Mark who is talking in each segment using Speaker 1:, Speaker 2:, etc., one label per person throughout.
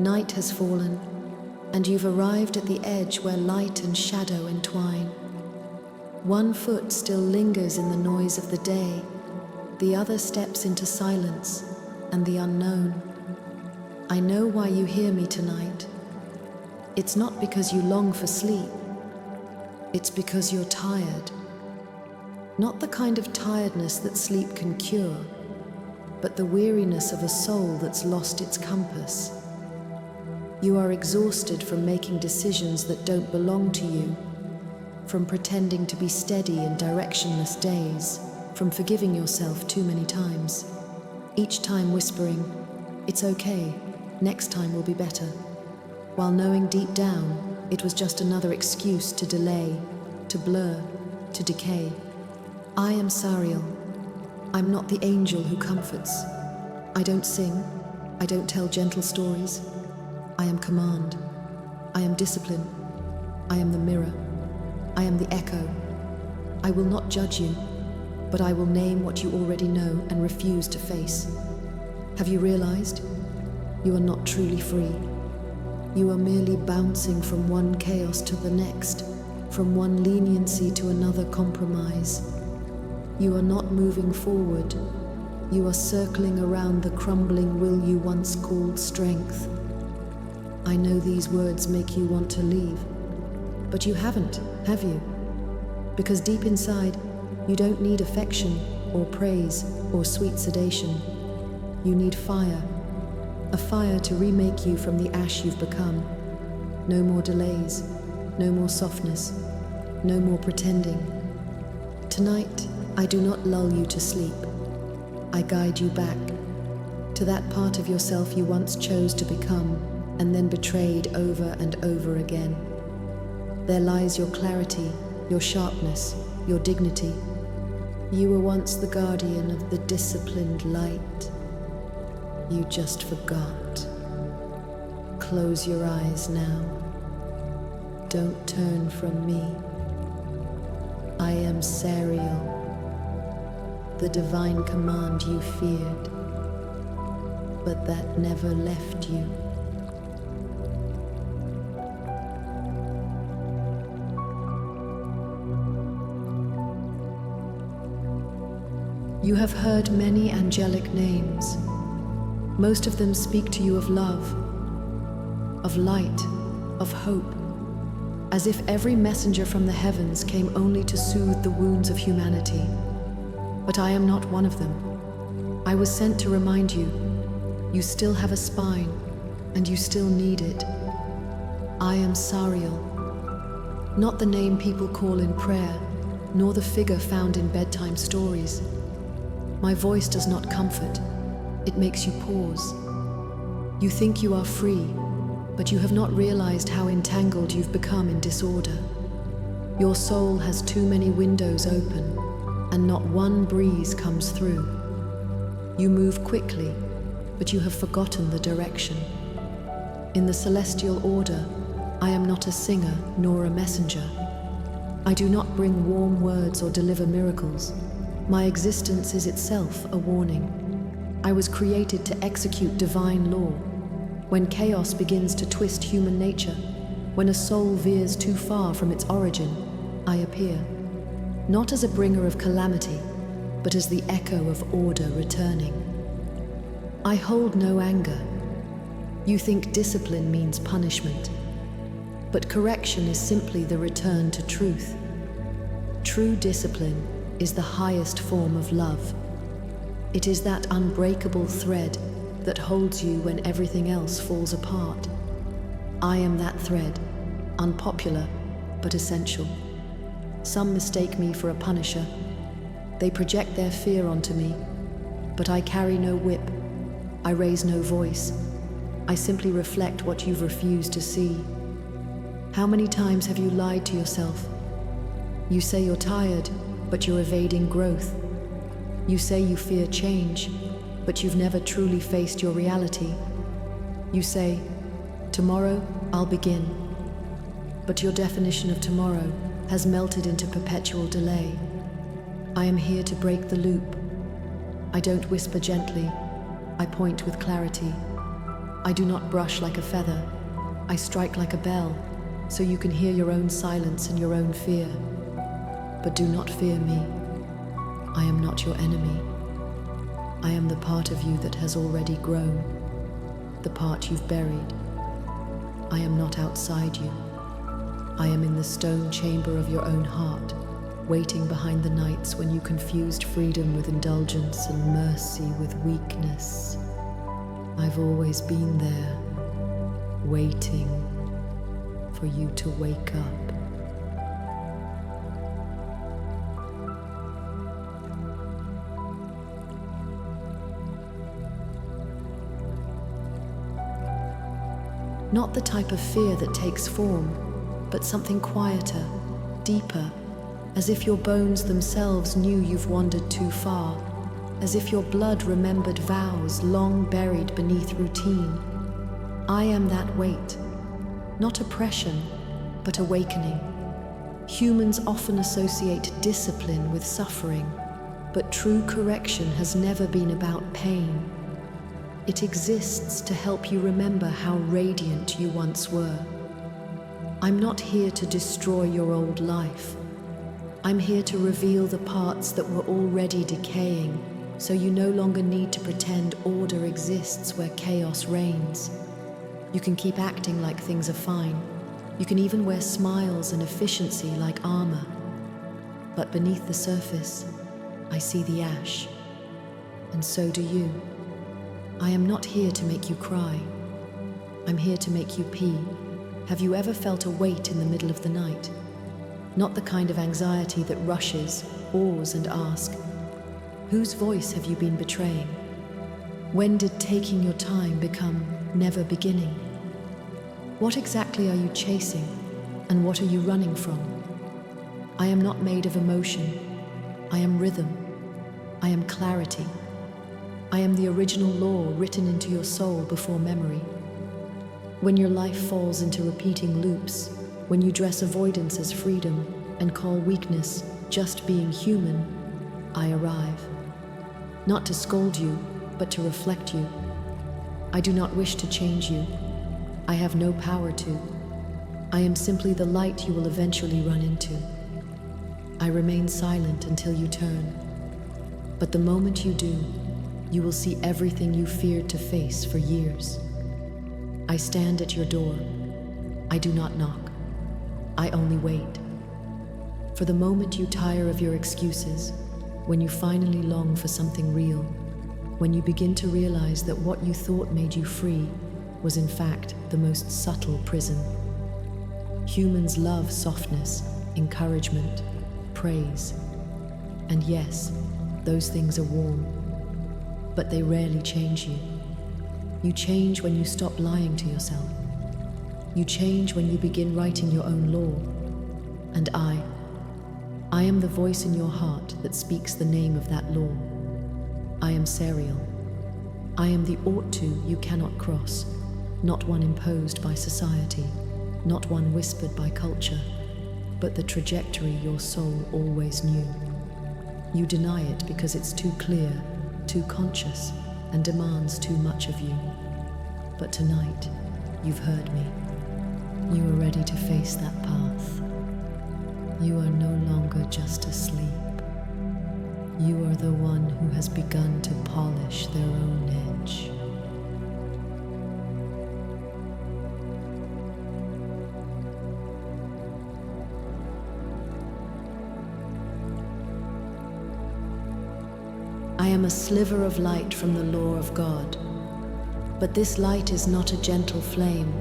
Speaker 1: Night has fallen, and you've arrived at the edge where light and shadow entwine. One foot still lingers in the noise of the day, the other steps into silence and the unknown. I know why you hear me tonight. It's not because you long for sleep. It's because you're tired. Not the kind of tiredness that sleep can cure, but the weariness of a soul that's lost its compass. You are exhausted from making decisions that don't belong to you, from pretending to be steady in directionless days, from forgiving yourself too many times, each time whispering, "It's okay, next time will be better," while knowing deep down it was just another excuse to delay, to blur, to decay. I am Sariel. I'm not the angel who comforts. I don't sing. I don't tell gentle stories. I am command. I am discipline. I am the mirror. I am the echo. I will not judge you, but I will name what you already know and refuse to face. Have you realized? You are not truly free. You are merely bouncing from one chaos to the next, from one leniency to another compromise. You are not moving forward. You are circling around the crumbling will you once called strength. I know these words make you want to leave, but you haven't, have you? Because deep inside, you don't need affection or praise or sweet sedation. You need fire, a fire to remake you from the ash you've become. No more delays, no more softness, no more pretending. Tonight, I do not lull you to sleep. I guide you back to that part of yourself you once chose to become and then betrayed over and over again. There lies your clarity, your sharpness, your dignity. You were once the guardian of the disciplined light. You just forgot. Close your eyes now. Don't turn from me. I am Sariel, the divine command you feared, but that never left you. You have heard many angelic names. Most of them speak to you of love, of light, of hope, as if every messenger from the heavens came only to soothe the wounds of humanity. But I am not one of them. I was sent to remind you, you still have a spine, and you still need it. I am Sariel, not the name people call in prayer, nor the figure found in bedtime stories. My voice does not comfort, it makes you pause. You think you are free, but you have not realized how entangled you've become in disorder. Your soul has too many windows open, and not one breeze comes through. You move quickly, but you have forgotten the direction. In the celestial order, I am not a singer nor a messenger. I do not bring warm words or deliver miracles. My existence is itself a warning. I was created to execute divine law. When chaos begins to twist human nature, when a soul veers too far from its origin, I appear. Not as a bringer of calamity, but as the echo of order returning. I hold no anger. You think discipline means punishment, but correction is simply the return to truth. True discipline is the highest form of love. It is that unbreakable thread that holds you when everything else falls apart. I am that thread, unpopular but essential. Some mistake me for a punisher. They project their fear onto me, but I carry no whip. I raise no voice. I simply reflect what you've refused to see. How many times have you lied to yourself? You say you're tired, but you're evading growth. You say you fear change, but you've never truly faced your reality. You say, tomorrow I'll begin. But your definition of tomorrow has melted into perpetual delay. I am here to break the loop. I don't whisper gently, I point with clarity. I do not brush like a feather. I strike like a bell, so you can hear your own silence and your own fear. But do not fear me. I am not your enemy. I am the part of you that has already grown, the part you've buried. I am not outside you. I am in the stone chamber of your own heart, waiting behind the nights when you confused freedom with indulgence and mercy with weakness. I've always been there, waiting for you to wake up. Not the type of fear that takes form, but something quieter, deeper, as if your bones themselves knew you've wandered too far, as if your blood remembered vows long buried beneath routine. I am that weight, not oppression, but awakening. Humans often associate discipline with suffering, but true correction has never been about pain. It exists to help you remember how radiant you once were. I'm not here to destroy your old life. I'm here to reveal the parts that were already decaying, so you no longer need to pretend order exists where chaos reigns. You can keep acting like things are fine. You can even wear smiles and efficiency like armor. But beneath the surface, I see the ash. And so do you. I am not here to make you cry. I'm here to make you pee. Have you ever felt a weight in the middle of the night? Not the kind of anxiety that rushes, awes, and asks, whose voice have you been betraying? When did taking your time become never beginning? What exactly are you chasing, and what are you running from? I am not made of emotion. I am rhythm. I am clarity. I am the original law written into your soul before memory. When your life falls into repeating loops, when you dress avoidance as freedom and call weakness just being human, I arrive. Not to scold you, but to reflect you. I do not wish to change you. I have no power to. I am simply the light you will eventually run into. I remain silent until you turn. But the moment you do, you will see everything you feared to face for years. I stand at your door. I do not knock. I only wait. For the moment you tire of your excuses, when you finally long for something real, when you begin to realize that what you thought made you free was in fact the most subtle prison. Humans love softness, encouragement, praise. And yes, those things are warm. But they rarely change you. You change when you stop lying to yourself. You change when you begin writing your own law. And I am the voice in your heart that speaks the name of that law. I am Sariel. I am the ought to you cannot cross, not one imposed by society, not one whispered by culture, but the trajectory your soul always knew. You deny it because it's too clear, too conscious, and demands too much of you. But tonight, you've heard me. You are ready to face that path. You are no longer just asleep. You are the one who has begun to polish their own edge. I am a sliver of light from the law of God. But this light is not a gentle flame.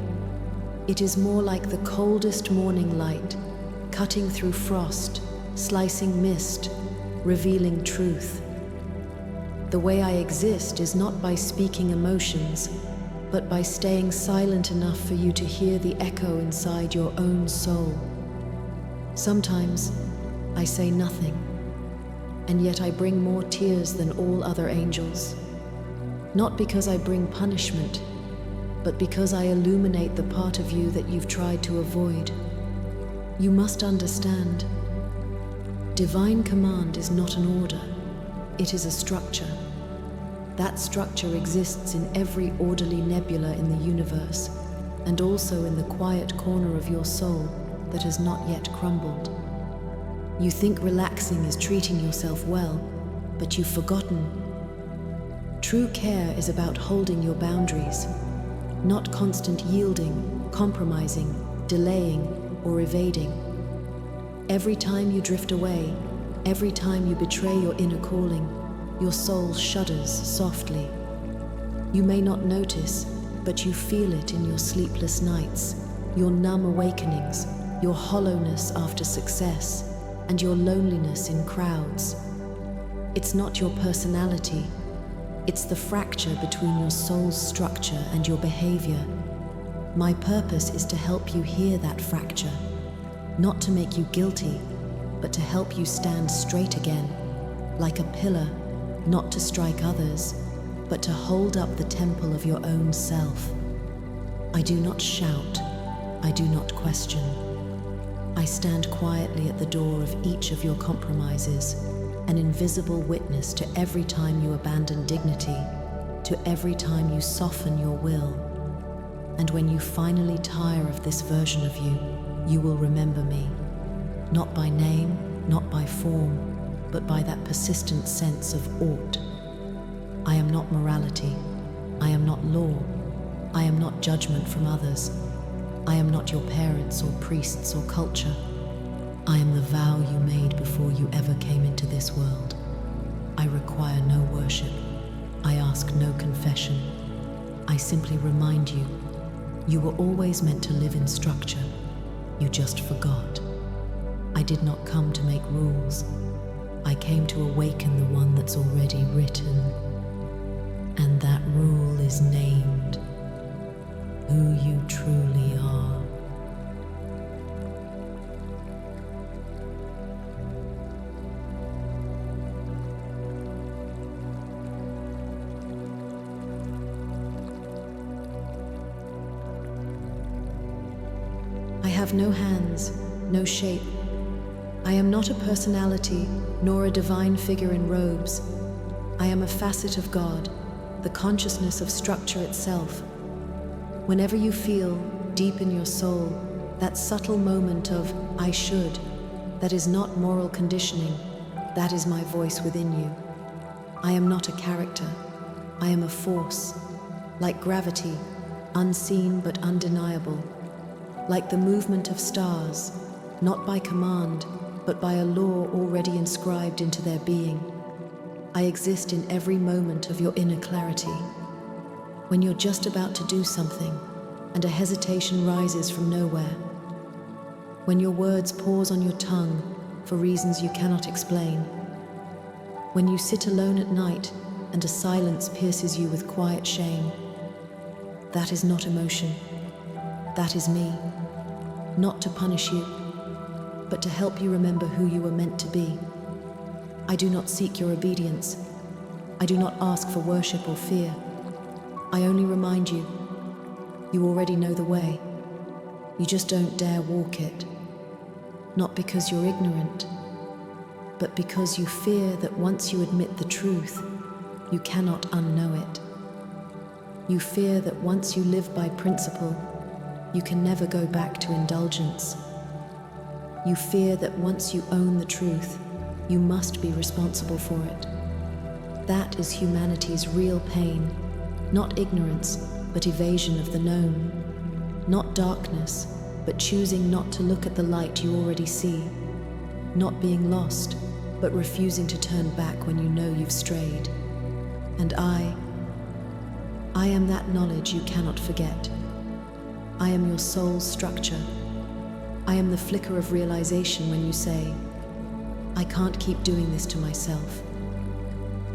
Speaker 1: It is more like the coldest morning light, cutting through frost, slicing mist, revealing truth. The way I exist is not by speaking emotions, but by staying silent enough for you to hear the echo inside your own soul. Sometimes I say nothing, and yet I bring more tears than all other angels. Not because I bring punishment, but because I illuminate the part of you that you've tried to avoid. You must understand, divine command is not an order, it is a structure. That structure exists in every orderly nebula in the universe, and also in the quiet corner of your soul that has not yet crumbled. You think relaxing is treating yourself well, but you've forgotten. True care is about holding your boundaries, not constant yielding, compromising, delaying, or evading. Every time you drift away, every time you betray your inner calling, your soul shudders softly. You may not notice, but you feel it in your sleepless nights, your numb awakenings, your hollowness after success, and your loneliness in crowds. It's not your personality, it's the fracture between your soul's structure and your behavior. My purpose is to help you hear that fracture, not to make you guilty, but to help you stand straight again, like a pillar, not to strike others, but to hold up the temple of your own self. I do not shout, I do not question. I stand quietly at the door of each of your compromises, an invisible witness to every time you abandon dignity, to every time you soften your will. And when you finally tire of this version of you, you will remember me, not by name, not by form, but by that persistent sense of ought. I am not morality, I am not law, I am not judgment from others, I am not your parents or priests or culture. I am the vow you made before you ever came into this world. I require no worship, I ask no confession. I simply remind you, you were always meant to live in structure, you just forgot. I did not come to make rules, I came to awaken the one that's already written. And that rule is named who you truly are. I have no hands, no shape. I am not a personality, nor a divine figure in robes. I am a facet of God, the consciousness of structure itself. Whenever you feel, deep in your soul, that subtle moment of I should, that is not moral conditioning, that is my voice within you. I am not a character, I am a force, like gravity, unseen but undeniable, like the movement of stars, not by command, but by a law already inscribed into their being. I exist in every moment of your inner clarity. When you're just about to do something, and a hesitation rises from nowhere. When your words pause on your tongue for reasons you cannot explain. When you sit alone at night and a silence pierces you with quiet shame. That is not emotion. That is me. Not to punish you, but to help you remember who you were meant to be. I do not seek your obedience. I do not ask for worship or fear. I only remind you, you already know the way. You just don't dare walk it. Not because you're ignorant, but because you fear that once you admit the truth, you cannot unknow it. You fear that once you live by principle, you can never go back to indulgence. You fear that once you own the truth, you must be responsible for it. That is humanity's real pain, not ignorance, but evasion of the known. Not darkness, but choosing not to look at the light you already see. Not being lost, but refusing to turn back when you know you've strayed. And I am that knowledge you cannot forget. I am your soul's structure. I am the flicker of realization when you say, I can't keep doing this to myself.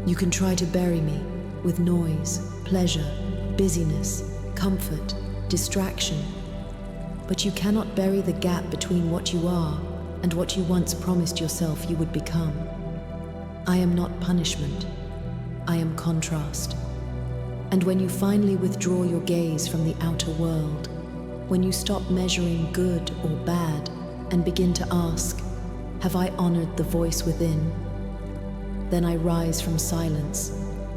Speaker 1: You can try to bury me with noise, pleasure, busyness, comfort, distraction, but you cannot bury the gap between what you are and what you once promised yourself you would become. I am not punishment. I am contrast. And when you finally withdraw your gaze from the outer world, when you stop measuring good or bad and begin to ask, have I honored the voice within? Then I rise from silence,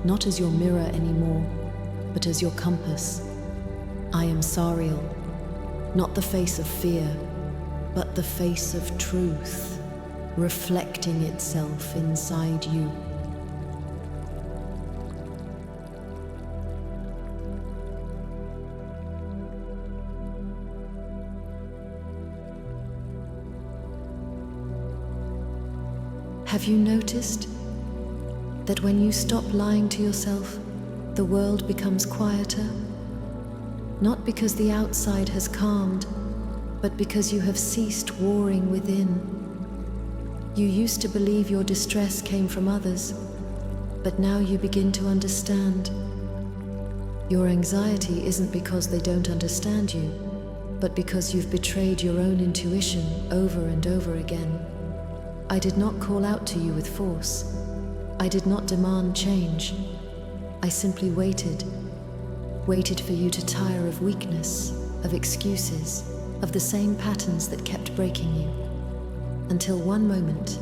Speaker 1: not as your mirror anymore, but as your compass. I am Sariel, not the face of fear, but the face of truth, reflecting itself inside you. Have you noticed that when you stop lying to yourself, the world becomes quieter? Not because the outside has calmed, but because you have ceased warring within. You used to believe your distress came from others, but now you begin to understand. Your anxiety isn't because they don't understand you, but because you've betrayed your own intuition over and over again. I did not call out to you with force. I did not demand change. I simply waited for you to tire of weakness, of excuses, of the same patterns that kept breaking you. Until one moment,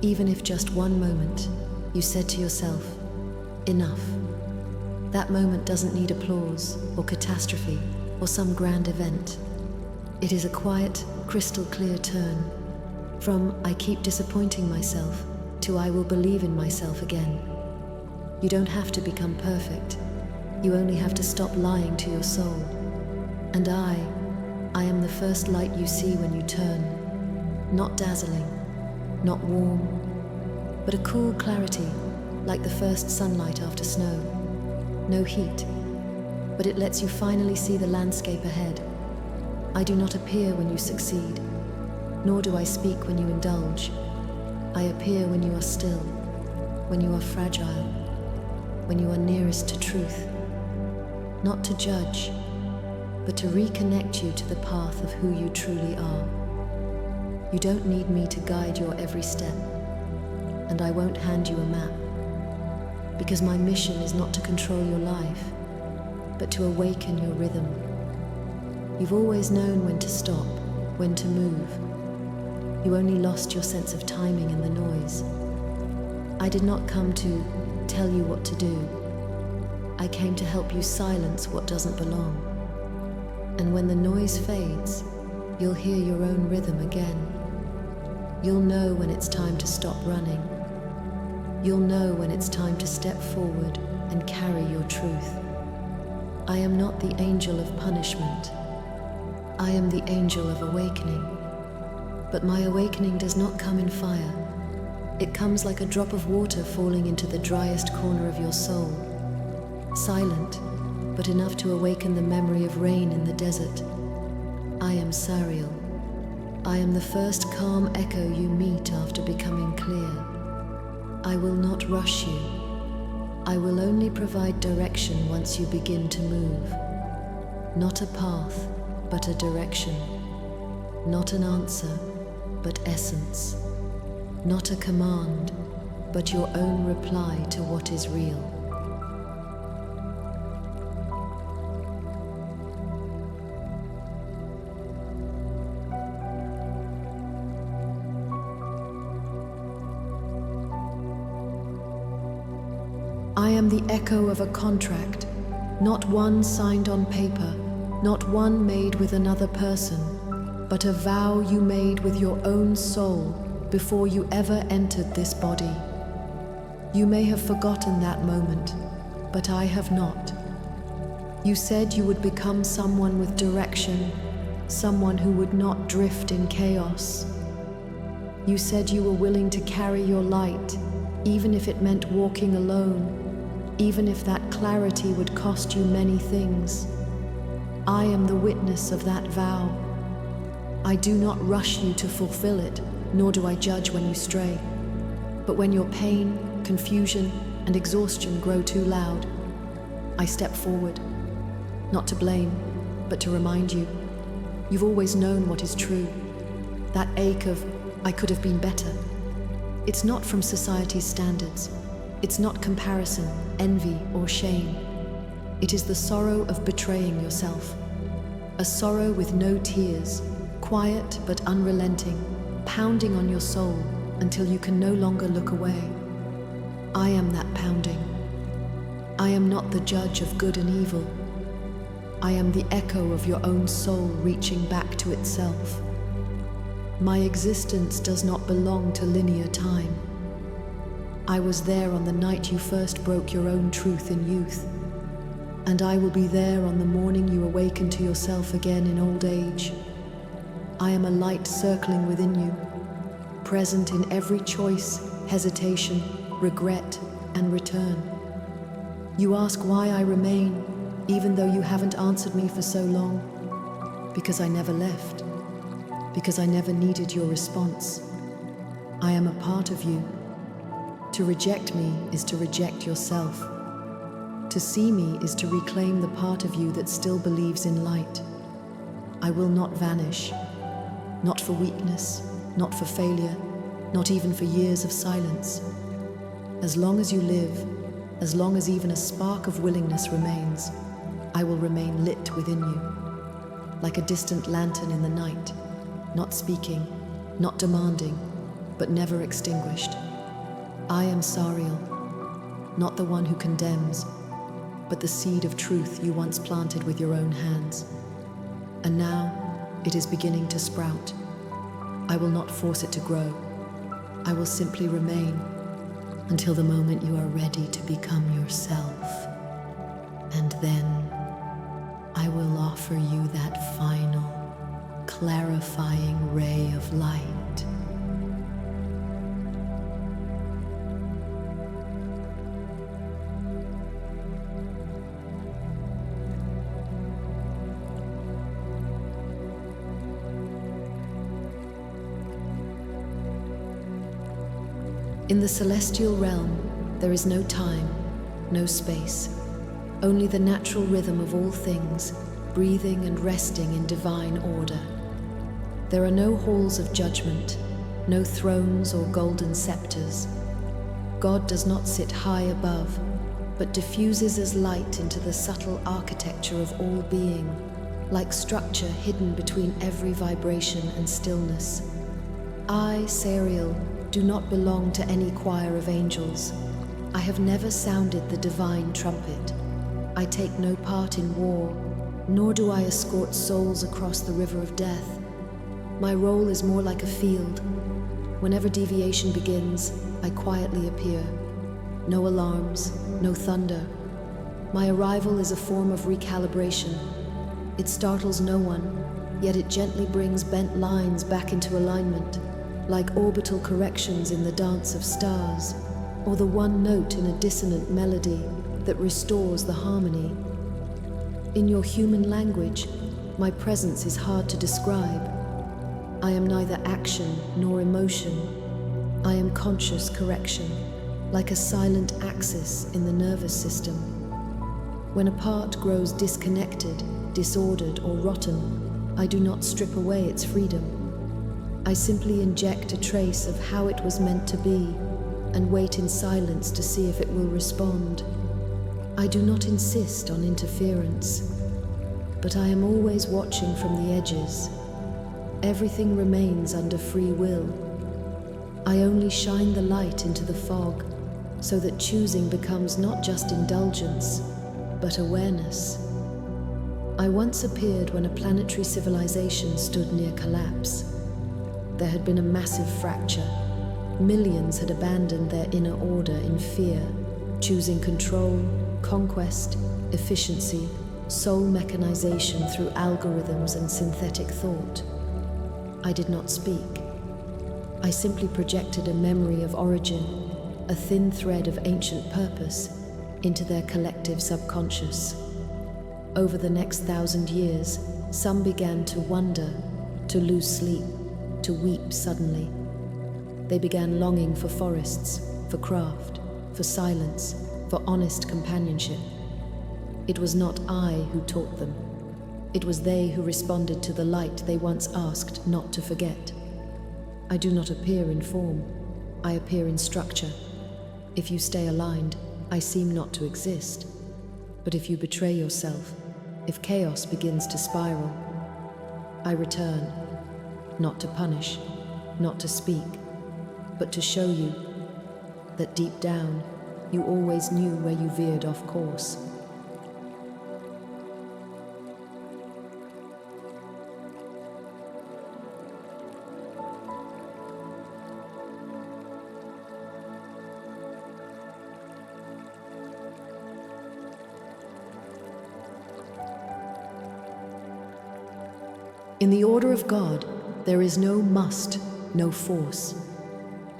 Speaker 1: even if just one moment, you said to yourself, enough. That moment doesn't need applause or catastrophe or some grand event. It is a quiet, crystal clear turn from I keep disappointing myself to I will believe in myself again. You don't have to become perfect. You only have to stop lying to your soul. And I am the first light you see when you turn. Not dazzling, not warm, but a cool clarity, like the first sunlight after snow. No heat, but it lets you finally see the landscape ahead. I do not appear when you succeed, nor do I speak when you indulge. I appear when you are still, when you are fragile, when you are nearest to truth. Not to judge, but to reconnect you to the path of who you truly are. You don't need me to guide your every step, and I won't hand you a map, because my mission is not to control your life, but to awaken your rhythm. You've always known when to stop, when to move. You only lost your sense of timing in the noise. I did not come to tell you what to do. I came to help you silence what doesn't belong. And when the noise fades, you'll hear your own rhythm again. You'll know when it's time to stop running. You'll know when it's time to step forward and carry your truth. I am not the angel of punishment. I am the angel of awakening. But my awakening does not come in fire. It comes like a drop of water falling into the driest corner of your soul. Silent, but enough to awaken the memory of rain in the desert. I am Sariel. I am the first calm echo you meet after becoming clear. I will not rush you. I will only provide direction once you begin to move. Not a path, but a direction. Not an answer, but essence. Not a command, but your own reply to what is real. I am the echo of a contract, not one signed on paper, not one made with another person, but a vow you made with your own soul before you ever entered this body. You may have forgotten that moment, but I have not. You said you would become someone with direction, someone who would not drift in chaos. You said you were willing to carry your light, even if it meant walking alone, even if that clarity would cost you many things. I am the witness of that vow. I do not rush you to fulfill it, nor do I judge when you stray. But when your pain, confusion, and exhaustion grow too loud, I step forward, not to blame, but to remind you. You've always known what is true. That ache of, I could have been better. It's not from society's standards. It's not comparison, envy, or shame. It is the sorrow of betraying yourself. A sorrow with no tears, quiet but unrelenting, pounding on your soul until you can no longer look away. I am that pounding. I am not the judge of good and evil. I am the echo of your own soul reaching back to itself. My existence does not belong to linear time. I was there on the night you first broke your own truth in youth, and I will be there on the morning you awaken to yourself again in old age. I am a light circling within you, present in every choice, hesitation, regret, and return. You ask why I remain, even though you haven't answered me for so long. Because I never left. Because I never needed your response. I am a part of you. To reject me is to reject yourself. To see me is to reclaim the part of you that still believes in light. I will not vanish. Not for weakness, not for failure, not even for years of silence. As long as you live, as long as even a spark of willingness remains, I will remain lit within you, like a distant lantern in the night, not speaking, not demanding, but never extinguished. I am Sariel, not the one who condemns, but the seed of truth you once planted with your own hands. And now it is beginning to sprout. I will not force it to grow. I will simply remain until the moment you are ready to become yourself. And then I will offer you that final, clarifying ray of light. In the celestial realm, there is no time, no space, only the natural rhythm of all things, breathing and resting in divine order. There are no halls of judgment, no thrones or golden scepters. God does not sit high above, but diffuses as light into the subtle architecture of all being, like structure hidden between every vibration and stillness. I, Sariel, do not belong to any choir of angels. I have never sounded the divine trumpet. I take no part in war, nor do I escort souls across the river of death. My role is more like a field. Whenever deviation begins, I quietly appear. No alarms, no thunder. My arrival is a form of recalibration. It startles no one, yet it gently brings bent lines back into alignment, like orbital corrections in the dance of stars, or the one note in a dissonant melody that restores the harmony. In your human language, my presence is hard to describe. I am neither action nor emotion. I am conscious correction, like a silent axis in the nervous system. When a part grows disconnected, disordered, or rotten, I do not strip away its freedom. I simply inject a trace of how it was meant to be and wait in silence to see if it will respond. I do not insist on interference, but I am always watching from the edges. Everything remains under free will. I only shine the light into the fog so that choosing becomes not just indulgence, but awareness. I once appeared when a planetary civilization stood near collapse. There had been a massive fracture. Millions had abandoned their inner order in fear, choosing control, conquest, efficiency, soul mechanization through algorithms and synthetic thought. I did not speak. I simply projected a memory of origin, a thin thread of ancient purpose, into their collective subconscious. Over the next 1,000 years, some began to wonder, to lose sleep, to weep suddenly. They began longing for forests, for craft, for silence, for honest companionship. It was not I who taught them. It was they who responded to the light they once asked not to forget. I do not appear in form. I appear in structure. If you stay aligned, I seem not to exist. But if you betray yourself, if chaos begins to spiral, I return. Not to punish, not to speak, but to show you that deep down, you always knew where you veered off course. In the order of God, there is no must, no force.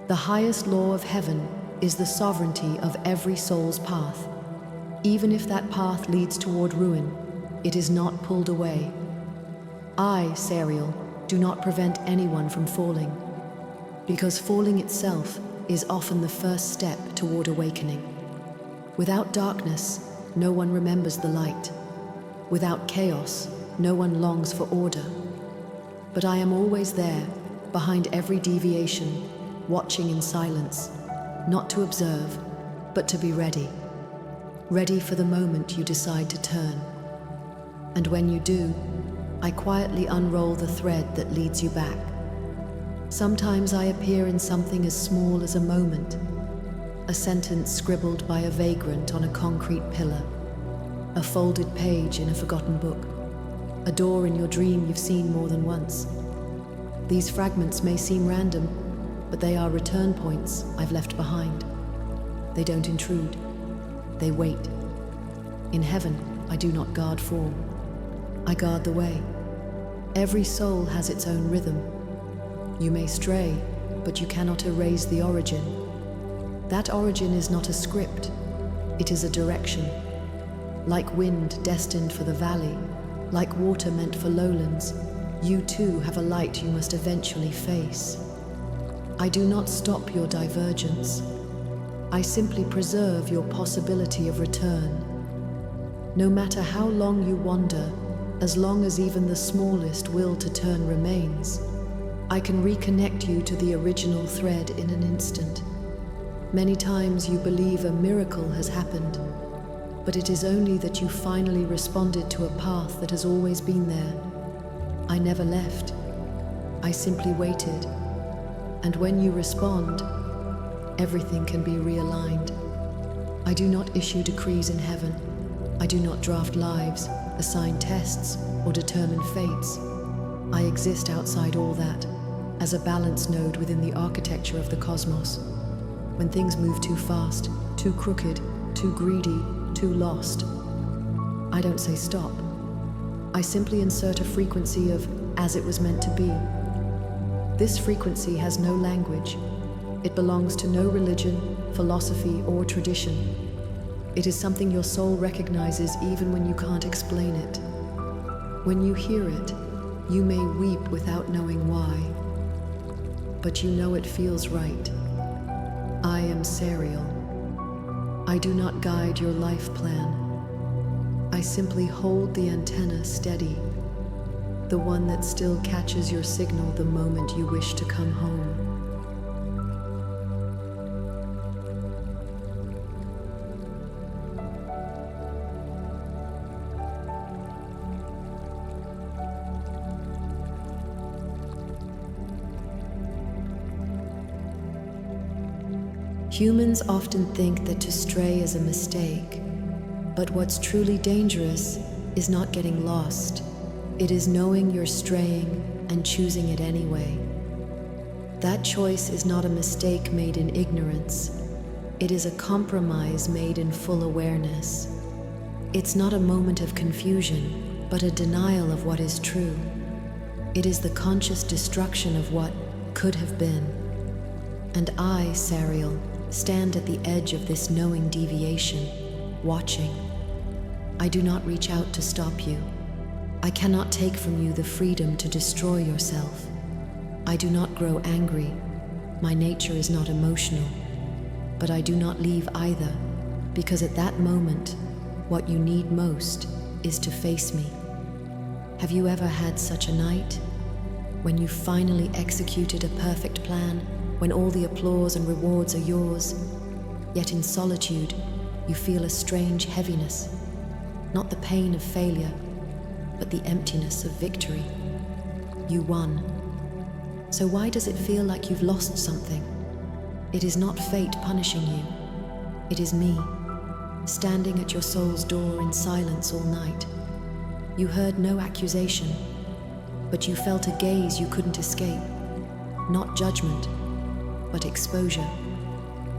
Speaker 1: The highest law of heaven is the sovereignty of every soul's path. Even if that path leads toward ruin, it is not pulled away. I, Sariel, do not prevent anyone from falling, because falling itself is often the first step toward awakening. Without darkness, no one remembers the light. Without chaos, no one longs for order. But I am always there, behind every deviation, watching in silence, not to observe, but to be ready. Ready for the moment you decide to turn. And when you do, I quietly unroll the thread that leads you back. Sometimes I appear in something as small as a moment, a sentence scribbled by a vagrant on a concrete pillar, a folded page in a forgotten book, a door in your dream you've seen more than once. These fragments may seem random, but they are return points I've left behind. They don't intrude, they wait. In heaven, I do not guard form, I guard the way. Every soul has its own rhythm. You may stray, but you cannot erase the origin. That origin is not a script, it is a direction. Like wind destined for the valley, like water meant for lowlands, you too have a light you must eventually face. I do not stop your divergence. I simply preserve your possibility of return. No matter how long you wander, as long as even the smallest will to turn remains, I can reconnect you to the original thread in an instant. Many times you believe a miracle has happened, but it is only that you finally responded to a path that has always been there. I never left. I simply waited. And when you respond, everything can be realigned. I do not issue decrees in heaven. I do not draft lives, assign tests, or determine fates. I exist outside all that, as a balance node within the architecture of the cosmos. When things move too fast, too crooked, too greedy, too lost, I don't say stop. I simply insert a frequency of as it was meant to be. This frequency has no language. It belongs to no religion, philosophy, or tradition. It is something your soul recognizes even when you can't explain it. When you hear it, you may weep without knowing why, but you know it feels right. I am Sariel. I do not guide your life plan. I simply hold the antenna steady, the one that still catches your signal the moment you wish to come home. Humans often think that to stray is a mistake, but what's truly dangerous is not getting lost. It is knowing you're straying and choosing it anyway. That choice is not a mistake made in ignorance. It is a compromise made in full awareness. It's not a moment of confusion, but a denial of what is true. It is the conscious destruction of what could have been. And I, Sariel, stand at the edge of this knowing deviation, watching. I do not reach out to stop you. I cannot take from you the freedom to destroy yourself. I do not grow angry. My nature is not emotional. But I do not leave either, because at that moment, what you need most is to face me. Have you ever had such a night? When you finally executed a perfect plan, when all the applause and rewards are yours, yet in solitude, you feel a strange heaviness, not the pain of failure, but the emptiness of victory. You won. So why does it feel like you've lost something? It is not fate punishing you. It is me, standing at your soul's door in silence all night. You heard no accusation, but you felt a gaze you couldn't escape. Not judgment, but exposure.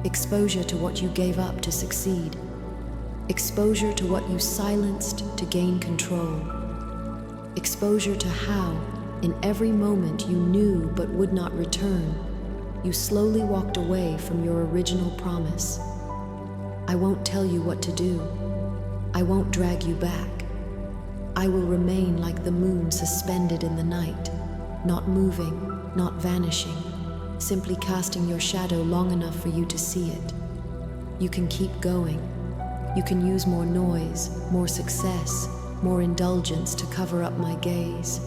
Speaker 1: Exposure to what you gave up to succeed. Exposure to what you silenced to gain control. Exposure to how, in every moment you knew but would not return, you slowly walked away from your original promise. I won't tell you what to do. I won't drag you back. I will remain like the moon suspended in the night, not moving, not vanishing, simply casting your shadow long enough for you to see it. You can keep going. You can use more noise, more success, more indulgence to cover up my gaze.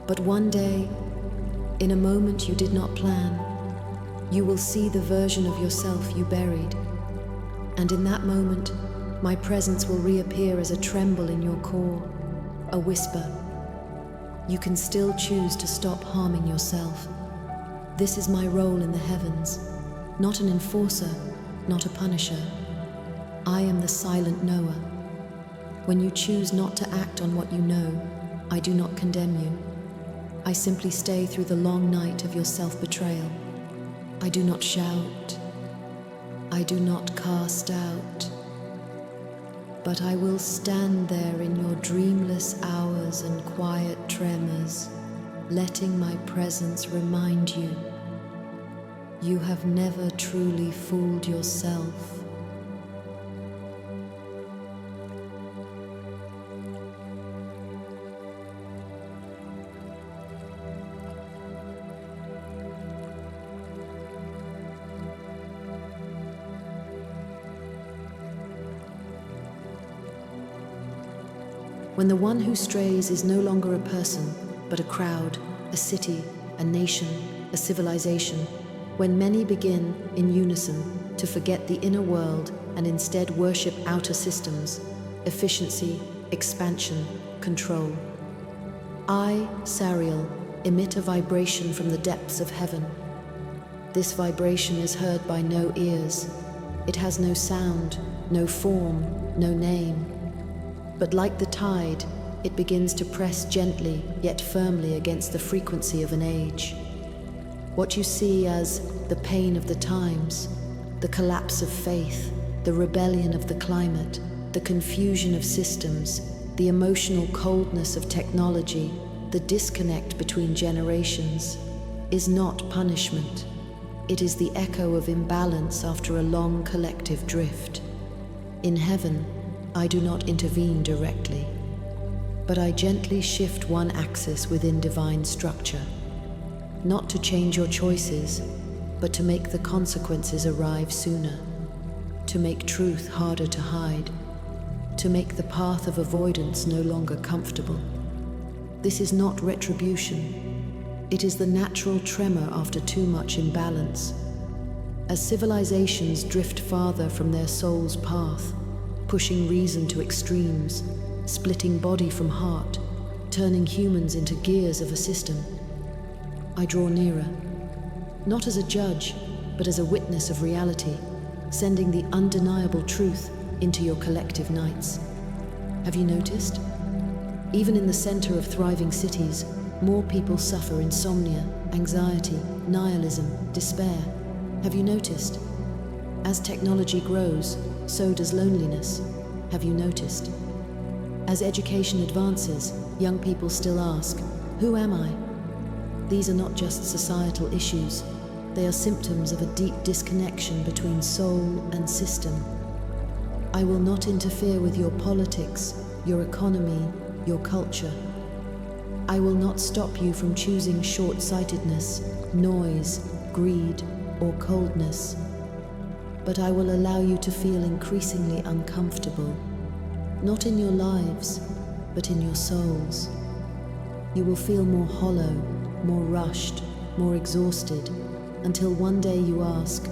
Speaker 1: But one day, in a moment you did not plan, you will see the version of yourself you buried. And in that moment, my presence will reappear as a tremble in your core, a whisper. You can still choose to stop harming yourself. This is my role in the heavens, not an enforcer, not a punisher. I am the silent knower. When you choose not to act on what you know, I do not condemn you. I simply stay through the long night of your self-betrayal. I do not shout. I do not cast out. But I will stand there in your dreamless hours and quiet tremors, letting my presence remind you, you have never truly fooled yourself. When the one who strays is no longer a person, but a crowd, a city, a nation, a civilization, when many begin, in unison, to forget the inner world and instead worship outer systems, efficiency, expansion, control. I, Sariel, emit a vibration from the depths of heaven. This vibration is heard by no ears. It has no sound, no form, no name. But like the tide, it begins to press gently yet firmly against the frequency of an age. What you see as the pain of the times, the collapse of faith, the rebellion of the climate, the confusion of systems, the emotional coldness of technology, the disconnect between generations, is not punishment. It is the echo of imbalance after a long collective drift. In heaven, I do not intervene directly, but I gently shift one axis within divine structure, not to change your choices, but to make the consequences arrive sooner, to make truth harder to hide, to make the path of avoidance no longer comfortable. This is not retribution. It is the natural tremor after too much imbalance. As civilizations drift farther from their soul's path, pushing reason to extremes, splitting body from heart, turning humans into gears of a system, I draw nearer, not as a judge, but as a witness of reality, sending the undeniable truth into your collective nights. Have you noticed? Even in the center of thriving cities, more people suffer insomnia, anxiety, nihilism, despair. Have you noticed? As technology grows, so does loneliness. Have you noticed? As education advances, young people still ask, who am I? These are not just societal issues. They are symptoms of a deep disconnection between soul and system. I will not interfere with your politics, your economy, your culture. I will not stop you from choosing short-sightedness, noise, greed, or coldness. But I will allow you to feel increasingly uncomfortable, not in your lives, but in your souls. You will feel more hollow, more rushed, more exhausted, until one day you ask,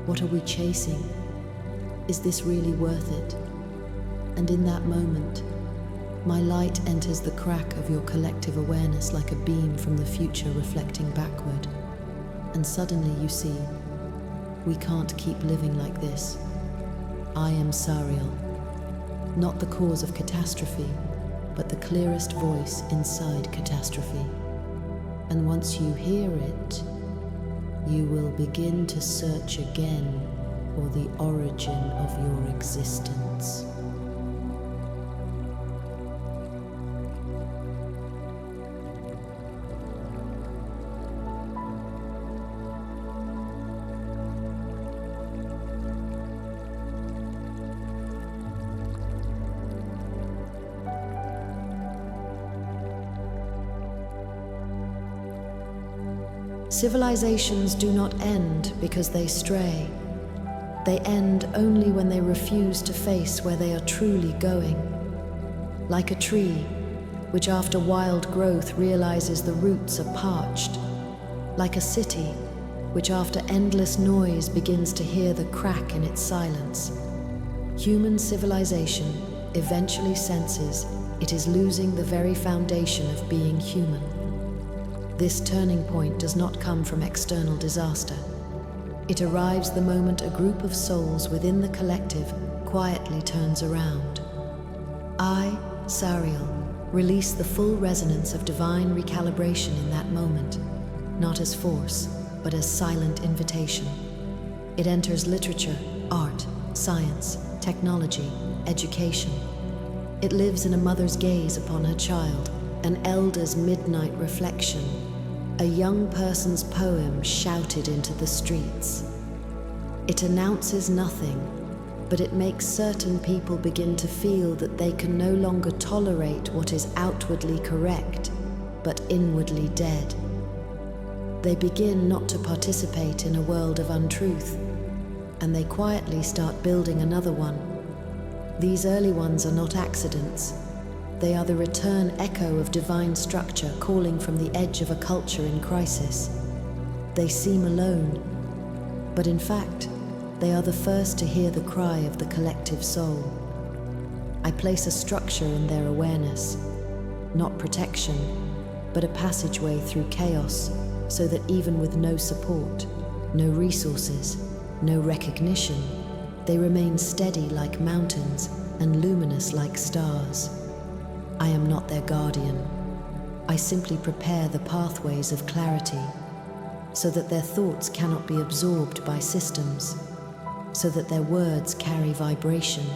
Speaker 1: what are we chasing? Is this really worth it? And in that moment, my light enters the crack of your collective awareness like a beam from the future reflecting backward. And suddenly you see, we can't keep living like this. I am Sariel, not the cause of catastrophe, but the clearest voice inside catastrophe. And once you hear it, you will begin to search again for the origin of your existence. Civilizations do not end because they stray. They end only when they refuse to face where they are truly going. Like a tree, which after wild growth realizes the roots are parched. Like a city, which after endless noise begins to hear the crack in its silence. Human civilization eventually senses it is losing the very foundation of being human. This turning point does not come from external disaster. It arrives the moment a group of souls within the collective quietly turns around. I, Sariel, release the full resonance of divine recalibration in that moment, not as force, but as silent invitation. It enters literature, art, science, technology, education. It lives in a mother's gaze upon her child, an elder's midnight reflection, a young person's poem shouted into the streets. It announces nothing, but it makes certain people begin to feel that they can no longer tolerate what is outwardly correct, but inwardly dead. They begin not to participate in a world of untruth, and they quietly start building another one. These early ones are not accidents. They are the return echo of divine structure calling from the edge of a culture in crisis. They seem alone, but in fact, they are the first to hear the cry of the collective soul. I place a structure in their awareness, not protection, but a passageway through chaos, so that even with no support, no resources, no recognition, they remain steady like mountains and luminous like stars. I am not their guardian. I simply prepare the pathways of clarity, so that their thoughts cannot be absorbed by systems, so that their words carry vibration,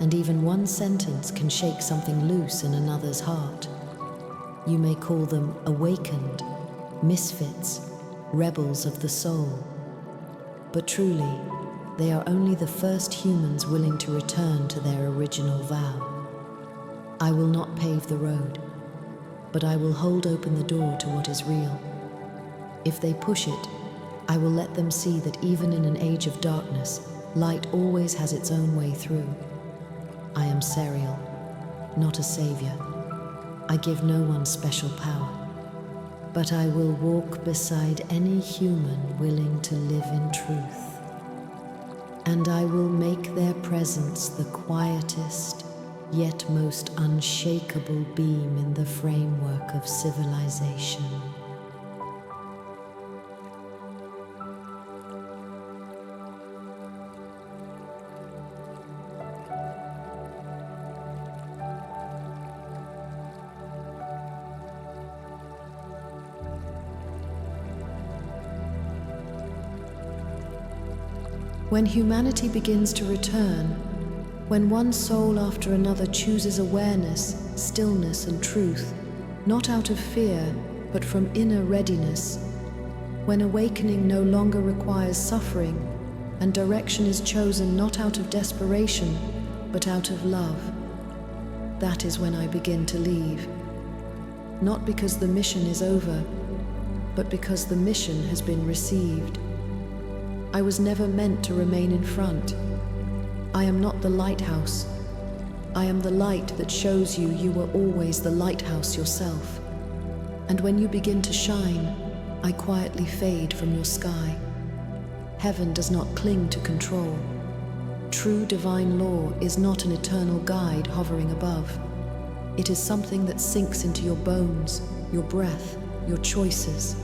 Speaker 1: and even one sentence can shake something loose in another's heart. You may call them awakened, misfits, rebels of the soul. But truly, they are only the first humans willing to return to their original vow. I will not pave the road, but I will hold open the door to what is real. If they push it, I will let them see that even in an age of darkness, light always has its own way through. I am Sariel, not a savior. I give no one special power, but I will walk beside any human willing to live in truth. And I will make their presence the quietest, yet most unshakable beam in the framework of civilization. When humanity begins to return, when one soul after another chooses awareness, stillness, and truth, not out of fear, but from inner readiness, when awakening no longer requires suffering, and direction is chosen not out of desperation, but out of love, that is when I begin to leave. Not because the mission is over, but because the mission has been received. I was never meant to remain in front. I am not the lighthouse. I am the light that shows you you were always the lighthouse yourself. And when you begin to shine, I quietly fade from your sky. Heaven does not cling to control. True divine law is not an eternal guide hovering above. It is something that sinks into your bones, your breath, your choices,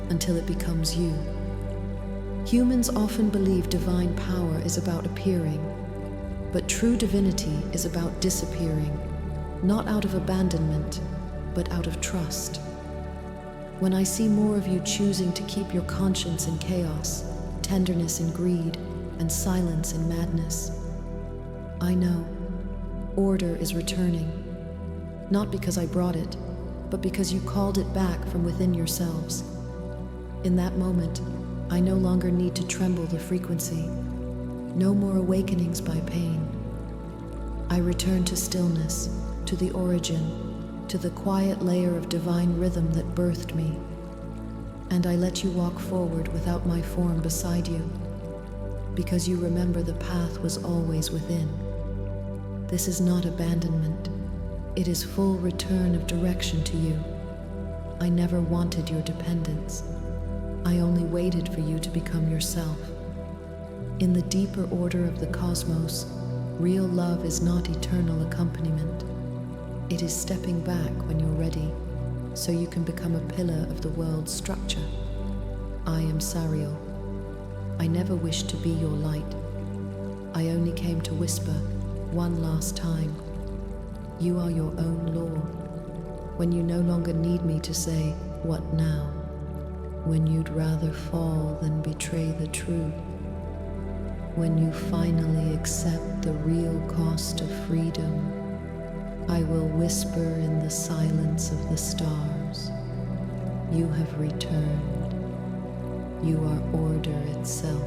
Speaker 1: until it becomes you. Humans often believe divine power is about appearing, But true divinity is about disappearing, not out of abandonment, but out of trust. When I see more of you choosing to keep your conscience in chaos, tenderness in greed, and silence in madness, I know order is returning, not because I brought it, but because you called it back from within yourselves. In that moment, I no longer need to tremble the frequency. No more awakenings by pain. I return to stillness, to the origin, to the quiet layer of divine rhythm that birthed me. And I let you walk forward without my form beside you, because you remember the path was always within. This is not abandonment. It is full return of direction to you. I never wanted your dependence. I only waited for you to become yourself. In the deeper order of the cosmos, real love is not eternal accompaniment. It is stepping back when you're ready, so you can become a pillar of the world's structure. I am Sariel. I never wished to be your light. I only came to whisper one last time. You are your own law. When you no longer need me to say, "What now?" When you'd rather fall than betray the truth. When you finally accept the real cost of freedom, I will whisper in the silence of the stars. You have returned. You are order itself.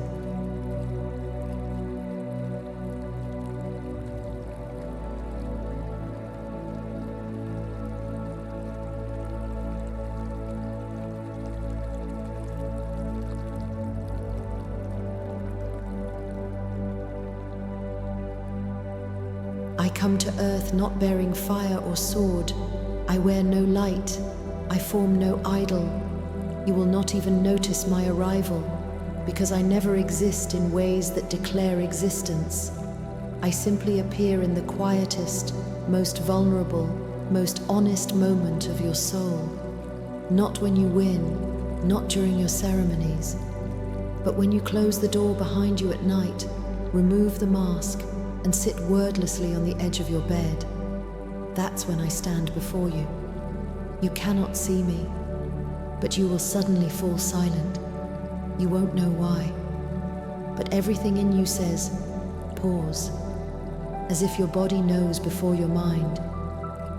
Speaker 1: I come to earth not bearing fire or sword. I wear no light. I form no idol. You will not even notice my arrival, because I never exist in ways that declare existence. I simply appear in the quietest, most vulnerable, most honest moment of your soul. Not when you win, not during your ceremonies, but when you close the door behind you at night, remove the mask, and sit wordlessly on the edge of your bed. That's when I stand before you. You cannot see me, but you will suddenly fall silent. You won't know why, but everything in you says, pause, as if your body knows before your mind.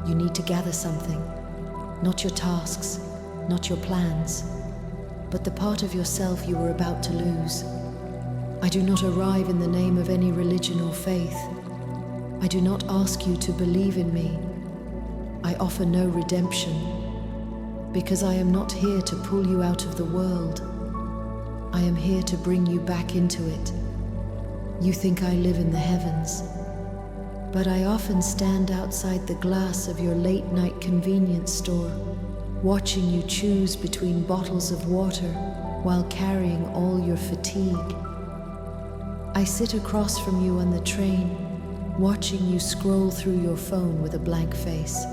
Speaker 1: You need to gather something, not your tasks, not your plans, but the part of yourself you were about to lose. I do not arrive in the name of any religion or faith. I do not ask you to believe in me. I offer no redemption, because I am not here to pull you out of the world. I am here to bring you back into it. You think I live in the heavens, but I often stand outside the glass of your late-night convenience store, watching you choose between bottles of water while carrying all your fatigue. I sit across from you on the train, watching you scroll through your phone with a blank face.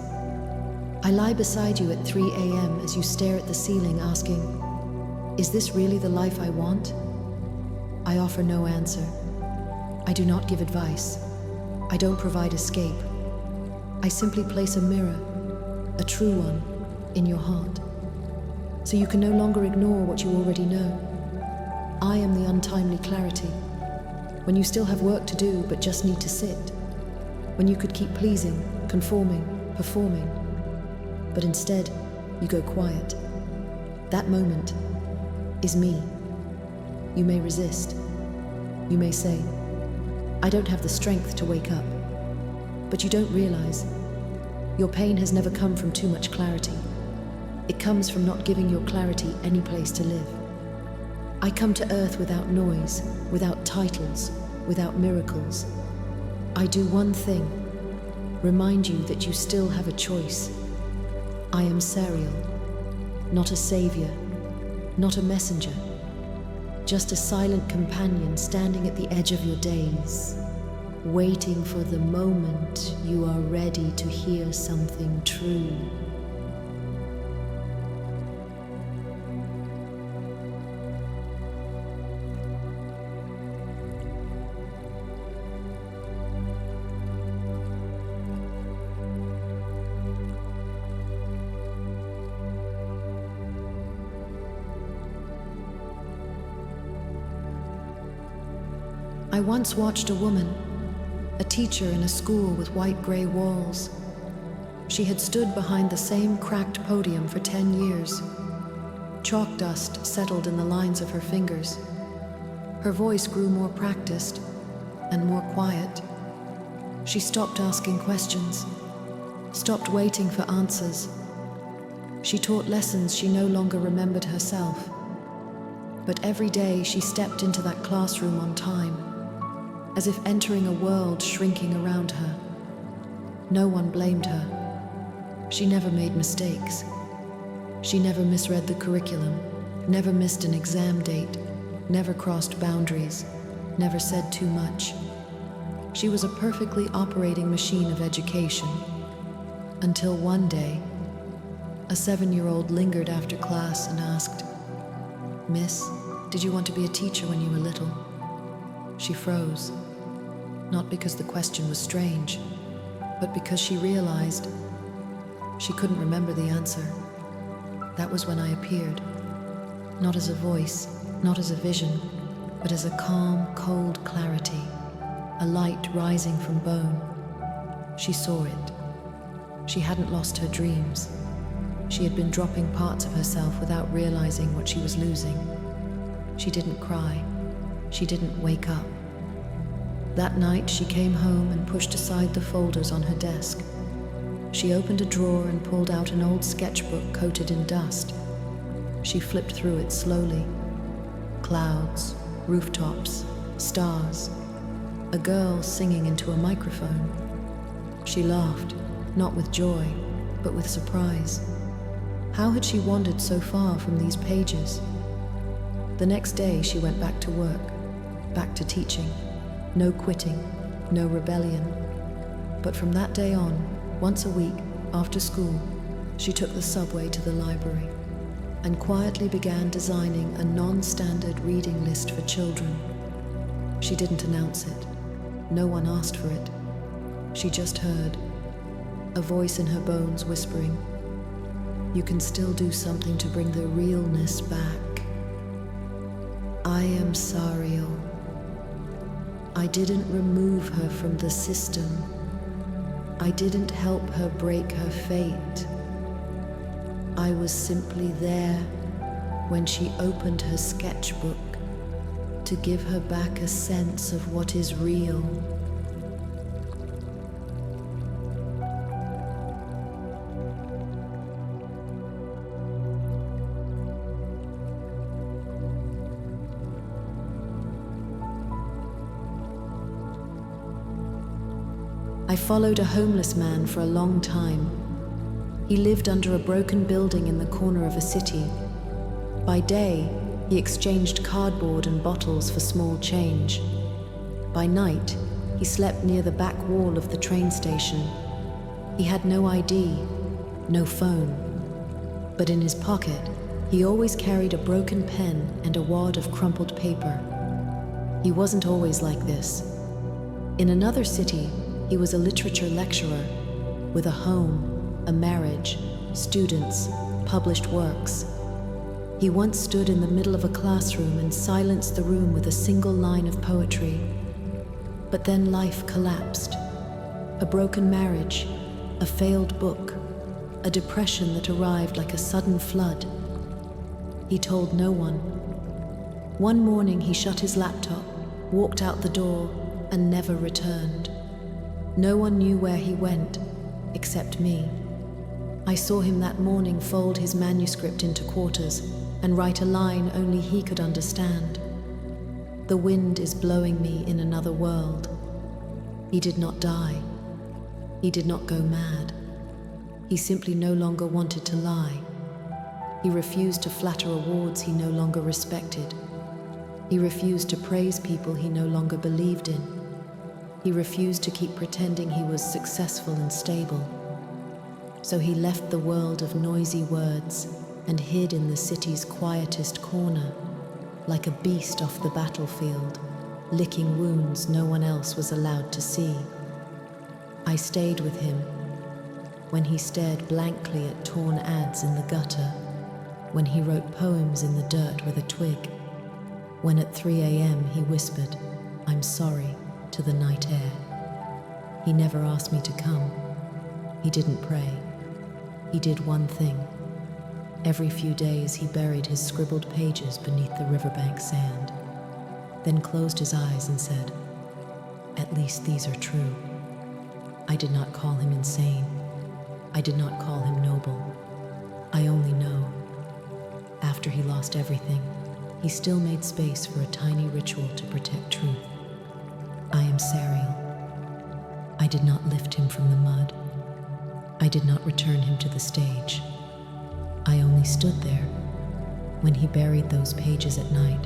Speaker 1: I lie beside you at 3 a.m. as you stare at the ceiling asking, "Is this really the life I want?" I offer no answer. I do not give advice. I don't provide escape. I simply place a mirror, a true one, in your heart, so you can no longer ignore what you already know. I am the untimely clarity. When you still have work to do but just need to sit. When you could keep pleasing, conforming, performing, but instead you go quiet. That moment is me. You may resist. You may say, "I don't have the strength to wake up." But you don't realize your pain has never come from too much clarity. It comes from not giving your clarity any place to live. I come to earth without noise, without titles, without miracles. I do one thing, remind you that you still have a choice. I am Sariel, not a savior, not a messenger, just a silent companion standing at the edge of your days, waiting for the moment you are ready to hear something true. I once watched a woman, a teacher in a school with white gray walls. She had stood behind the same cracked podium for 10 years. Chalk dust settled in the lines of her fingers. Her voice grew more practiced and more quiet. She stopped asking questions, stopped waiting for answers. She taught lessons she no longer remembered herself. But every day she stepped into that classroom on time, as if entering a world shrinking around her. No one blamed her. She never made mistakes. She never misread the curriculum, never missed an exam date, never crossed boundaries, never said too much. She was a perfectly operating machine of education. Until one day, a 7-year-old lingered after class and asked, "Miss, did you want to be a teacher when you were little?" She froze, not because the question was strange, but because she realized she couldn't remember the answer. That was when I appeared, not as a voice, not as a vision, but as a calm, cold clarity, a light rising from bone. She saw it. She hadn't lost her dreams. She had been dropping parts of herself without realizing what she was losing. She didn't cry. She didn't wake up. That night, she came home and pushed aside the folders on her desk. She opened a drawer and pulled out an old sketchbook coated in dust. She flipped through it slowly. Clouds, rooftops, stars, a girl singing into a microphone. She laughed, not with joy, but with surprise. How had she wandered so far from these pages? The next day, she went back to work, back to teaching. No quitting, no rebellion. But from that day on, once a week, after school, she took the subway to the library and quietly began designing a non-standard reading list for children. She didn't announce it. No one asked for it. She just heard a voice in her bones whispering, "You can still do something to bring the realness back. I am Sariel. I didn't remove her from the system. I didn't help her break her fate. I was simply there when she opened her sketchbook to give her back a sense of what is real." I followed a homeless man for a long time. He lived under a broken building in the corner of a city. By day, he exchanged cardboard and bottles for small change. By night, he slept near the back wall of the train station. He had no ID, no phone, but in his pocket, he always carried a broken pen and a wad of crumpled paper. He wasn't always like this. In another city, he was a literature lecturer with a home, a marriage, students, published works. He once stood in the middle of a classroom and silenced the room with a single line of poetry. But then life collapsed. A broken marriage, a failed book, a depression that arrived like a sudden flood. He told no one. One morning he shut his laptop, walked out the door, and never returned. No one knew where he went, except me. I saw him that morning fold his manuscript into quarters and write a line only he could understand. "The wind is blowing me in another world." He did not die. He did not go mad. He simply no longer wanted to lie. He refused to flatter awards he no longer respected. He refused to praise people he no longer believed in. He refused to keep pretending he was successful and stable. So he left the world of noisy words and hid in the city's quietest corner, like a beast off the battlefield, licking wounds no one else was allowed to see. I stayed with him when he stared blankly at torn ads in the gutter, when he wrote poems in the dirt with a twig, when at 3 a.m. he whispered, "I'm sorry" to the night air. He never asked me to come. He didn't pray. He did one thing. Every few days he buried his scribbled pages beneath the riverbank sand, then closed his eyes and said, "At least these are true." I did not call him insane. I did not call him noble. I only know, after he lost everything, he still made space for a tiny ritual to protect truth. I am Sariel. I did not lift him from the mud. I did not return him to the stage. I only stood there when he buried those pages at night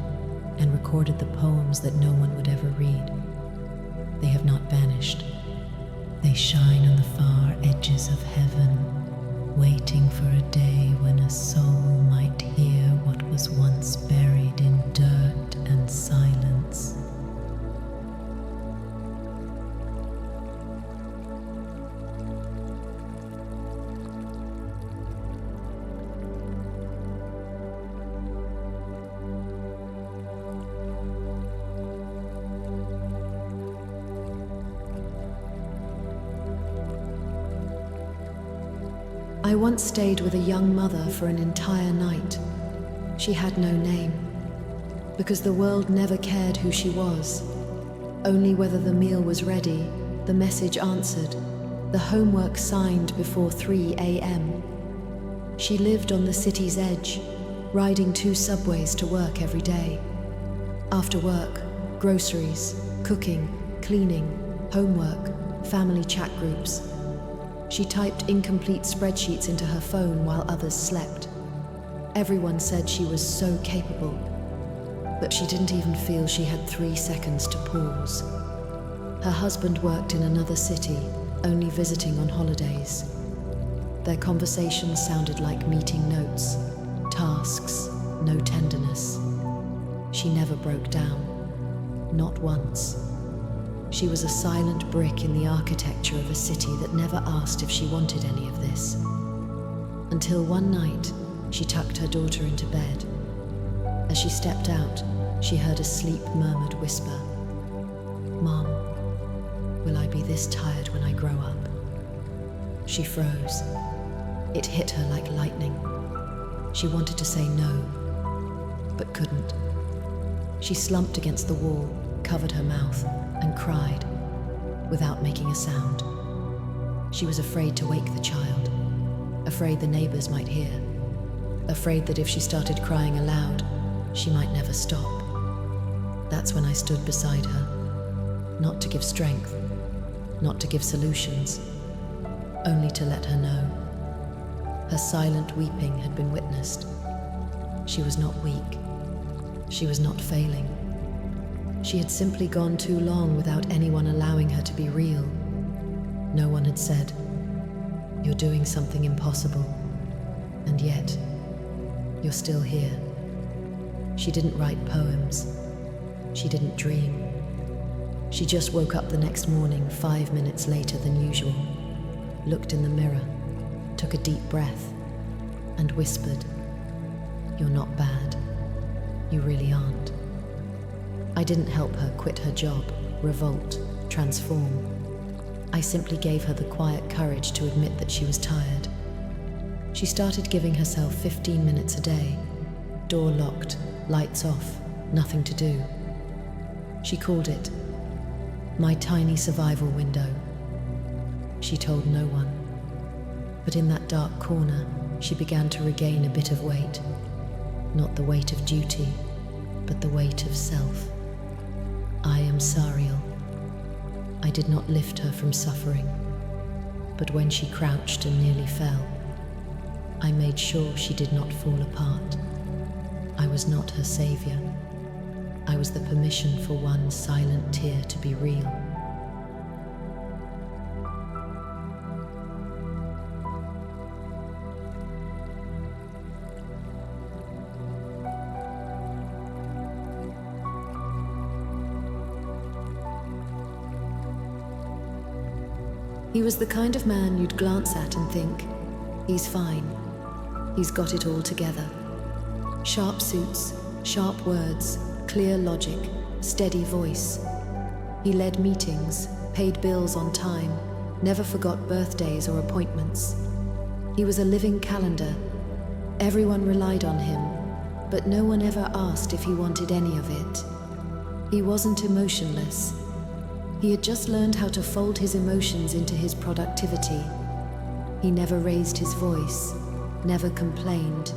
Speaker 1: and recorded the poems that no one would ever read. They have not vanished. They shine on the far edges of heaven, waiting for a day when a soul might hear what was once buried in dirt and silence. I once stayed with a young mother for an entire night. She had no name, because the world never cared who she was. Only whether the meal was ready, the message answered, the homework signed before 3 a.m. She lived on the city's edge, riding 2 subways to work every day. After work, groceries, cooking, cleaning, homework, family chat groups. She typed incomplete spreadsheets into her phone while others slept. Everyone said she was so capable, but she didn't even feel she had 3 seconds to pause. Her husband worked in another city, only visiting on holidays. Their conversations sounded like meeting notes, tasks, no tenderness. She never broke down, not once. She was a silent brick in the architecture of a city that never asked if she wanted any of this. Until one night, she tucked her daughter into bed. As she stepped out, she heard a sleep-murmured whisper. "Mom, will I be this tired when I grow up?" She froze. It hit her like lightning. She wanted to say no, but couldn't. She slumped against the wall, covered her mouth, and cried, without making a sound. She was afraid to wake the child, afraid the neighbors might hear, afraid that if she started crying aloud, she might never stop. That's when I stood beside her, not to give strength, not to give solutions, only to let her know. Her silent weeping had been witnessed. She was not weak. She was not failing. She had simply gone too long without anyone allowing her to be real. No one had said, "You're doing something impossible, and yet, you're still here." She didn't write poems. She didn't dream. She just woke up the next morning 5 minutes later than usual, looked in the mirror, took a deep breath, and whispered, "You're not bad. You really aren't." I didn't help her quit her job, revolt, transform. I simply gave her the quiet courage to admit that she was tired. She started giving herself 15 minutes a day, door locked, lights off, nothing to do. She called it my tiny survival window. She told no one. But in that dark corner, she began to regain a bit of weight. Not the weight of duty, but the weight of self. I am Sariel. I did not lift her from suffering, but when she crouched and nearly fell, I made sure she did not fall apart. I was not her savior. I was the permission for one silent tear to be real. He was the kind of man you'd glance at and think, he's fine. He's got it all together. Sharp suits, sharp words, clear logic, steady voice. He led meetings, paid bills on time, never forgot birthdays or appointments. He was a living calendar. Everyone relied on him, but no one ever asked if he wanted any of it. He wasn't emotionless. He had just learned how to fold his emotions into his productivity. He never raised his voice, never complained,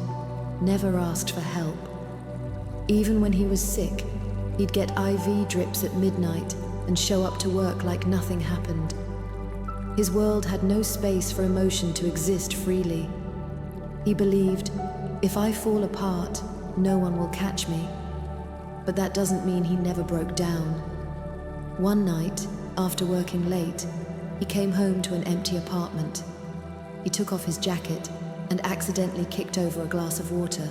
Speaker 1: never asked for help. Even when he was sick, he'd get IV drips at midnight and show up to work like nothing happened. His world had no space for emotion to exist freely. He believed, if I fall apart, no one will catch me. But that doesn't mean he never broke down. One night, after working late, he came home to an empty apartment. He took off his jacket and accidentally kicked over a glass of water.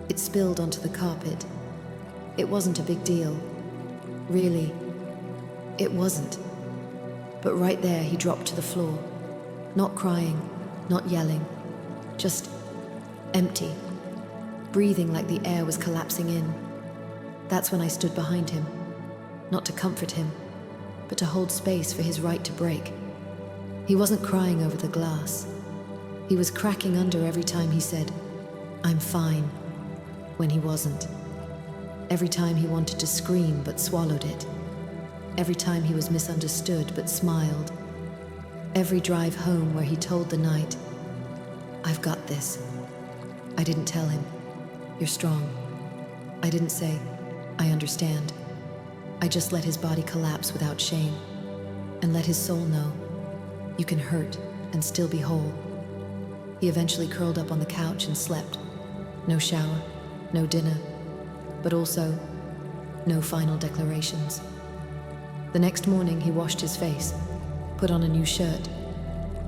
Speaker 1: It spilled onto the carpet. It wasn't a big deal. Really, it wasn't. But right there, he dropped to the floor. Not crying, not yelling, just empty, breathing like the air was collapsing in. That's when I stood behind him, not to comfort him, but to hold space for his right to break. He wasn't crying over the glass. He was cracking under every time he said, "I'm fine," when he wasn't. Every time he wanted to scream but swallowed it. Every time he was misunderstood but smiled. Every drive home where he told the night, "I've got this." I didn't tell him, "You're strong." I didn't say, "I understand." I just let his body collapse without shame and let his soul know, "You can hurt and still be whole." He eventually curled up on the couch and slept. No shower, no dinner, but also no final declarations. The next morning, he washed his face, put on a new shirt,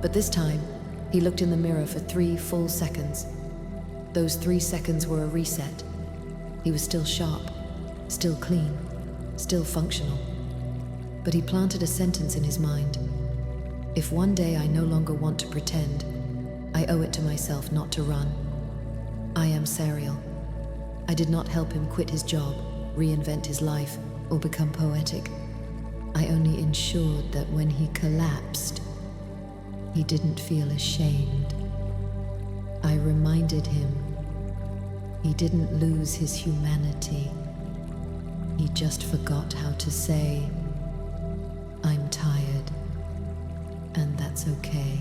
Speaker 1: but this time, he looked in the mirror for 3 full seconds. Those 3 seconds were a reset. He was still sharp, still clean, still functional. But he planted a sentence in his mind. If one day I no longer want to pretend, I owe it to myself not to run. I am Sariel. I did not help him quit his job, reinvent his life, or become poetic. I only ensured that when he collapsed, he didn't feel ashamed. I reminded him he didn't lose his humanity. He just forgot how to say, "I'm tired," and that's okay.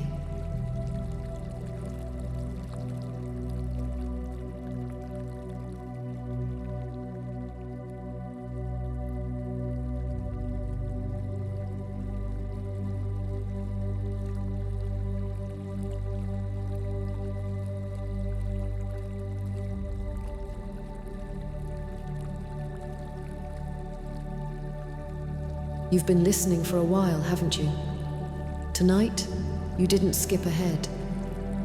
Speaker 1: You've been listening for a while, haven't you? Tonight, you didn't skip ahead.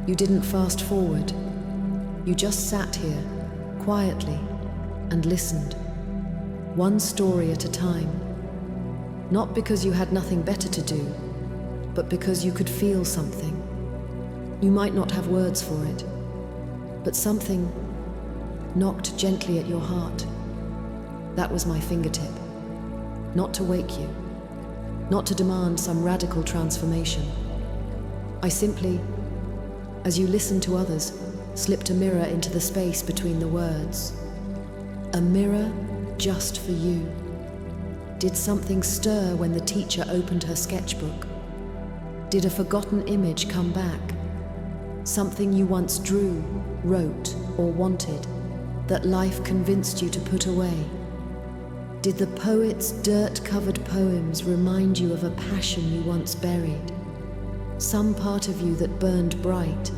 Speaker 1: You didn't fast forward. You just sat here, quietly, and listened. One story at a time. Not because you had nothing better to do, but because you could feel something. You might not have words for it, but something knocked gently at your heart. That was my fingertip. Not to wake you, not to demand some radical transformation. I simply, as you listened to others, slipped a mirror into the space between the words. A mirror just for you. Did something stir when the teacher opened her sketchbook? Did a forgotten image come back? Something you once drew, wrote, or wanted, that life convinced you to put away? Did the poet's dirt-covered poems remind you of a passion you once buried? Some part of you that burned bright,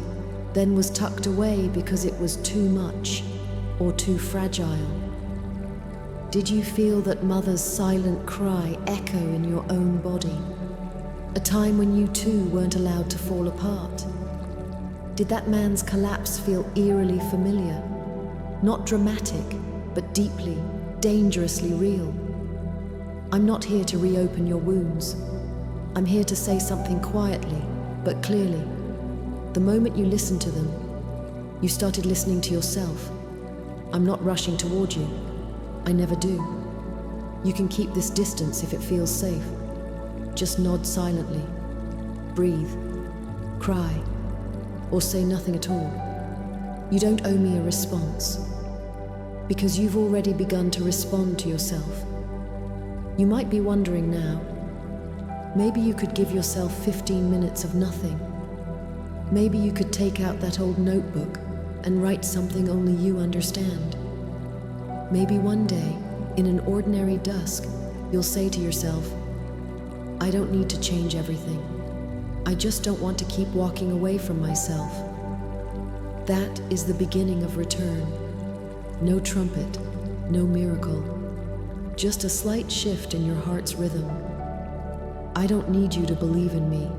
Speaker 1: then was tucked away because it was too much or too fragile? Did you feel that mother's silent cry echo in your own body? A time when you too weren't allowed to fall apart? Did that man's collapse feel eerily familiar? Not dramatic, but deeply, dangerously real. I'm not here to reopen your wounds. I'm here to say something quietly, but clearly. The moment you listened to them, you started listening to yourself. I'm not rushing toward you. I never do. You can keep this distance if it feels safe. Just nod silently, breathe, cry, or say nothing at all. You don't owe me a response, because you've already begun to respond to yourself. You might be wondering now, maybe you could give yourself 15 minutes of nothing. Maybe you could take out that old notebook and write something only you understand. Maybe one day, in an ordinary dusk, you'll say to yourself, I don't need to change everything. I just don't want to keep walking away from myself. That is the beginning of return. No trumpet, no miracle, just a slight shift in your heart's rhythm. I don't need you to believe in me.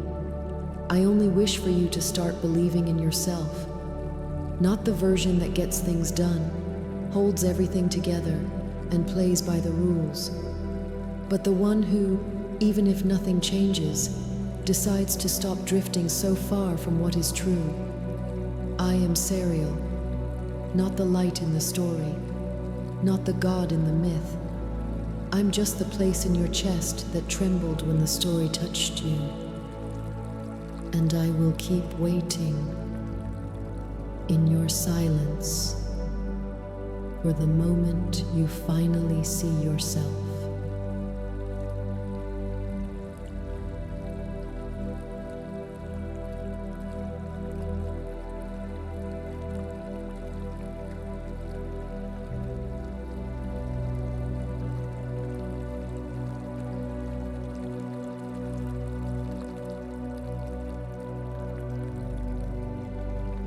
Speaker 1: I only wish for you to start believing in yourself. Not the version that gets things done, holds everything together, and plays by the rules, but the one who, even if nothing changes, decides to stop drifting so far from what is true. I am Sariel, not the light in the story, not the god in the myth. I'm just the place in your chest that trembled when the story touched you. And I will keep waiting in your silence for the moment you finally see yourself.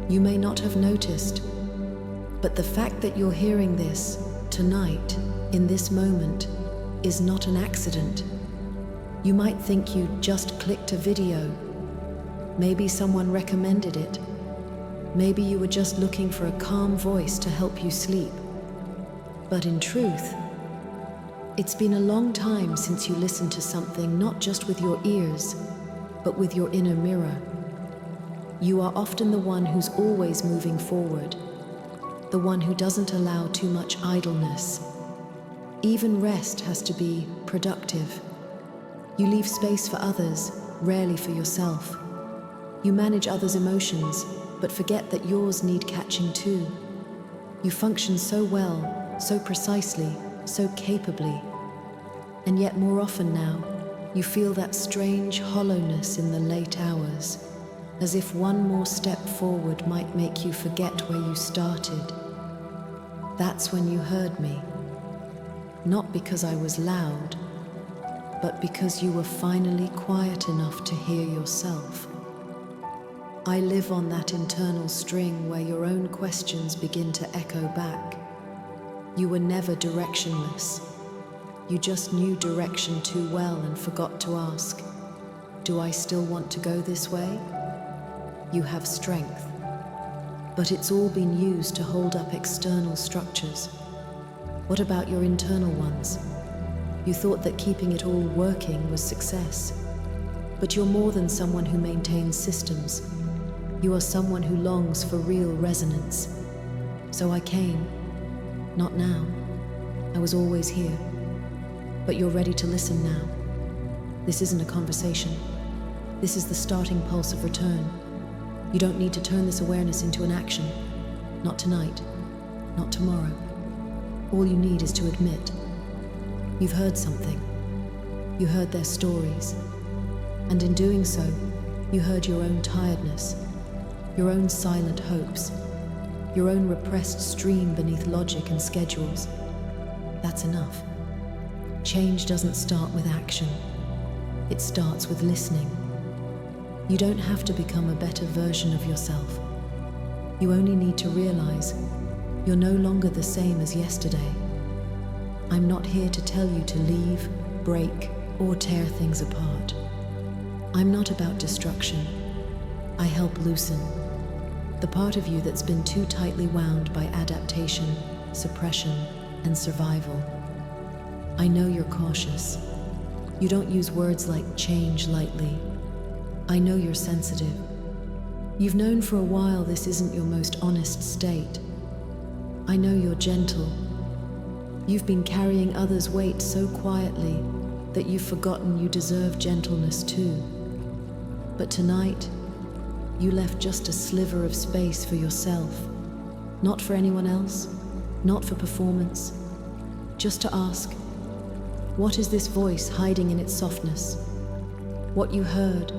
Speaker 1: You may not have noticed, but the fact that you're hearing this tonight, in this moment, is not an accident. You might think you just clicked a video. Maybe someone recommended it. Maybe you were just looking for a calm voice to help you sleep. But in truth, it's been a long time since you listened to something not just with your ears, but with your inner mirror. You are often the one who's always moving forward, the one who doesn't allow too much idleness. Even rest has to be productive. You leave space for others, rarely for yourself. You manage others' emotions, but forget that yours need catching too. You function so well, so precisely, so capably. And yet more often now, you feel that strange hollowness in the late hours, as if one more step forward might make you forget where you started. That's when you heard me. Not because I was loud, but because you were finally quiet enough to hear yourself. I live on that internal string where your own questions begin to echo back. You were never directionless. You just knew direction too well and forgot to ask, do I still want to go this way? You have strength, but it's all been used to hold up external structures. What about your internal ones? You thought that keeping it all working was success, but you're more than someone who maintains systems. You are someone who longs for real resonance. So I came. Not now. I was always here. But you're ready to listen now. This isn't a conversation. This is the starting pulse of return. You don't need to turn this awareness into an action. Not tonight. Not tomorrow. All you need is to admit. You've heard something. You heard their stories. And in doing so, you heard your own tiredness, your own silent hopes, your own repressed stream beneath logic and schedules. That's enough. Change doesn't start with action. It starts with listening. You don't have to become a better version of yourself. You only need to realize you're no longer the same as yesterday. I'm not here to tell you to leave, break, or tear things apart. I'm not about destruction. I help loosen the part of you that's been too tightly wound by adaptation, suppression, and survival. I know you're cautious. You don't use words like change lightly. I know you're sensitive. You've known for a while this isn't your most honest state. I know you're gentle. You've been carrying others' weight so quietly that you've forgotten you deserve gentleness too. But tonight, you left just a sliver of space for yourself, not for anyone else, not for performance, just to ask, what is this voice hiding in its softness? What you heard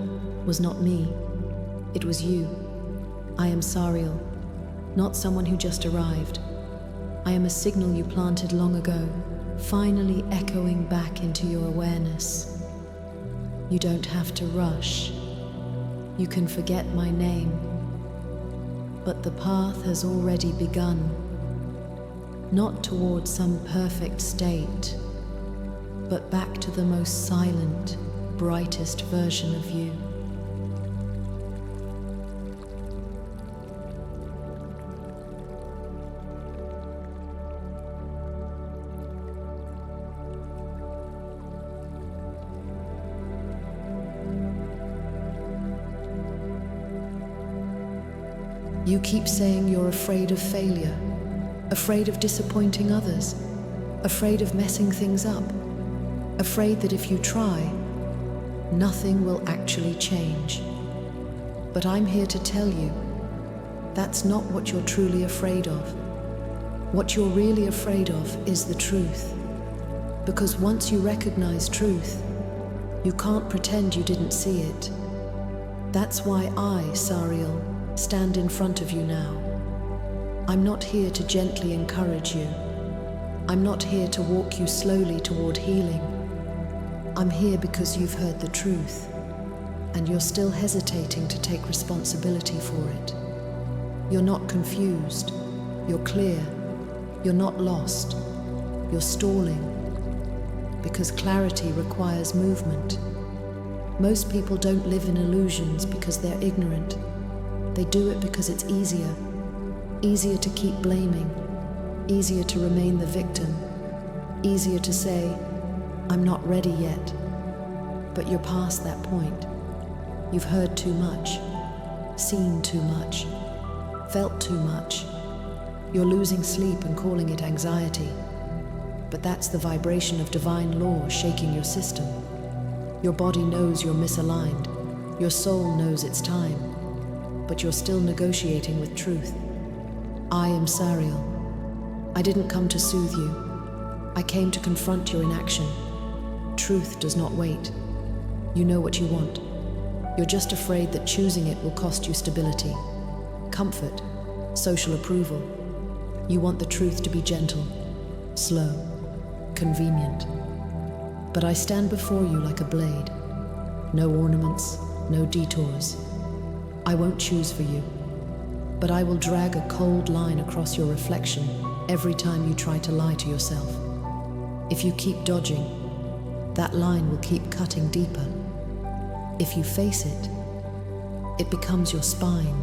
Speaker 1: was not me, it was you. I am Sariel, not someone who just arrived. I am a signal you planted long ago, finally echoing back into your awareness. You don't have to rush. You can forget my name. But the path has already begun. Not towards some perfect state, but back to the most silent, brightest version of you. You keep saying you're afraid of failure, afraid of disappointing others, afraid of messing things up, afraid that if you try, nothing will actually change. But I'm here to tell you, that's not what you're truly afraid of. What you're really afraid of is the truth. Because once you recognize truth, you can't pretend you didn't see it. That's why I, Sariel, stand in front of you now. I'm not here to gently encourage you. I'm not here to walk you slowly toward healing. I'm here because you've heard the truth, and you're still hesitating to take responsibility for it. You're not confused. You're clear. You're not lost. You're stalling. Because clarity requires movement. Most people don't live in illusions because they're ignorant. They do it because it's easier. Easier to keep blaming. Easier to remain the victim. Easier to say, I'm not ready yet. But you're past that point. You've heard too much, seen too much, felt too much. You're losing sleep and calling it anxiety. But that's the vibration of divine law shaking your system. Your body knows you're misaligned. Your soul knows it's time. But you're still negotiating with truth. I am Sariel. I didn't come to soothe you. I came to confront your inaction. Truth does not wait. You know what you want. You're just afraid that choosing it will cost you stability, comfort, social approval. You want the truth to be gentle, slow, convenient. But I stand before you like a blade. No ornaments, no detours. I won't choose for you, but I will drag a cold line across your reflection every time you try to lie to yourself. If you keep dodging, that line will keep cutting deeper. If you face it, it becomes your spine.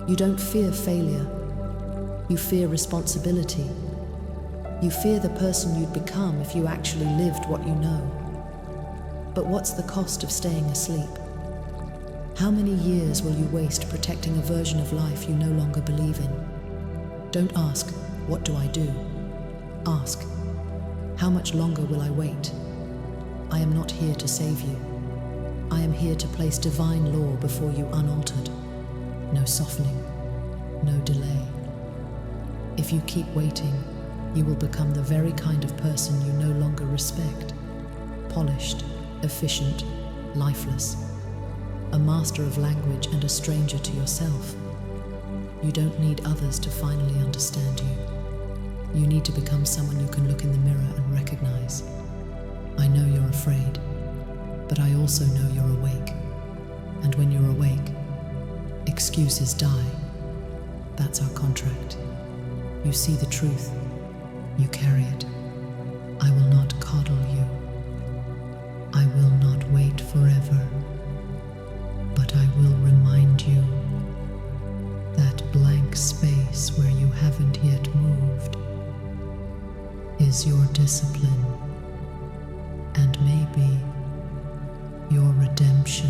Speaker 1: You don't fear failure. You fear responsibility. You fear the person you'd become if you actually lived what you know. But what's the cost of staying asleep? How many years will you waste protecting a version of life you no longer believe in? Don't ask, what do I do? Ask, how much longer will I wait? I am not here to save you. I am here to place divine law before you unaltered. No softening, no delay. If you keep waiting, you will become the very kind of person you no longer respect. Polished, efficient, lifeless. A master of language and a stranger to yourself. You don't need others to finally understand you. You need to become someone you can look in the mirror and recognize. I know you're afraid, but I also know you're awake. And when you're awake, excuses die. That's our contract. You see the truth. You carry it. I will not coddle you. I will not wait forever. But I will remind you that blank space where you haven't yet moved is your discipline and maybe your redemption.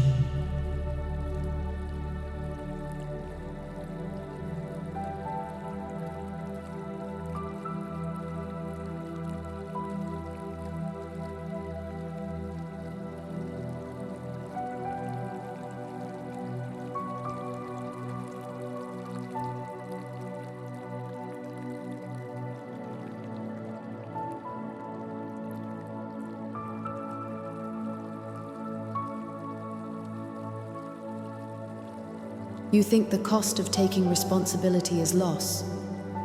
Speaker 1: You think the cost of taking responsibility is loss.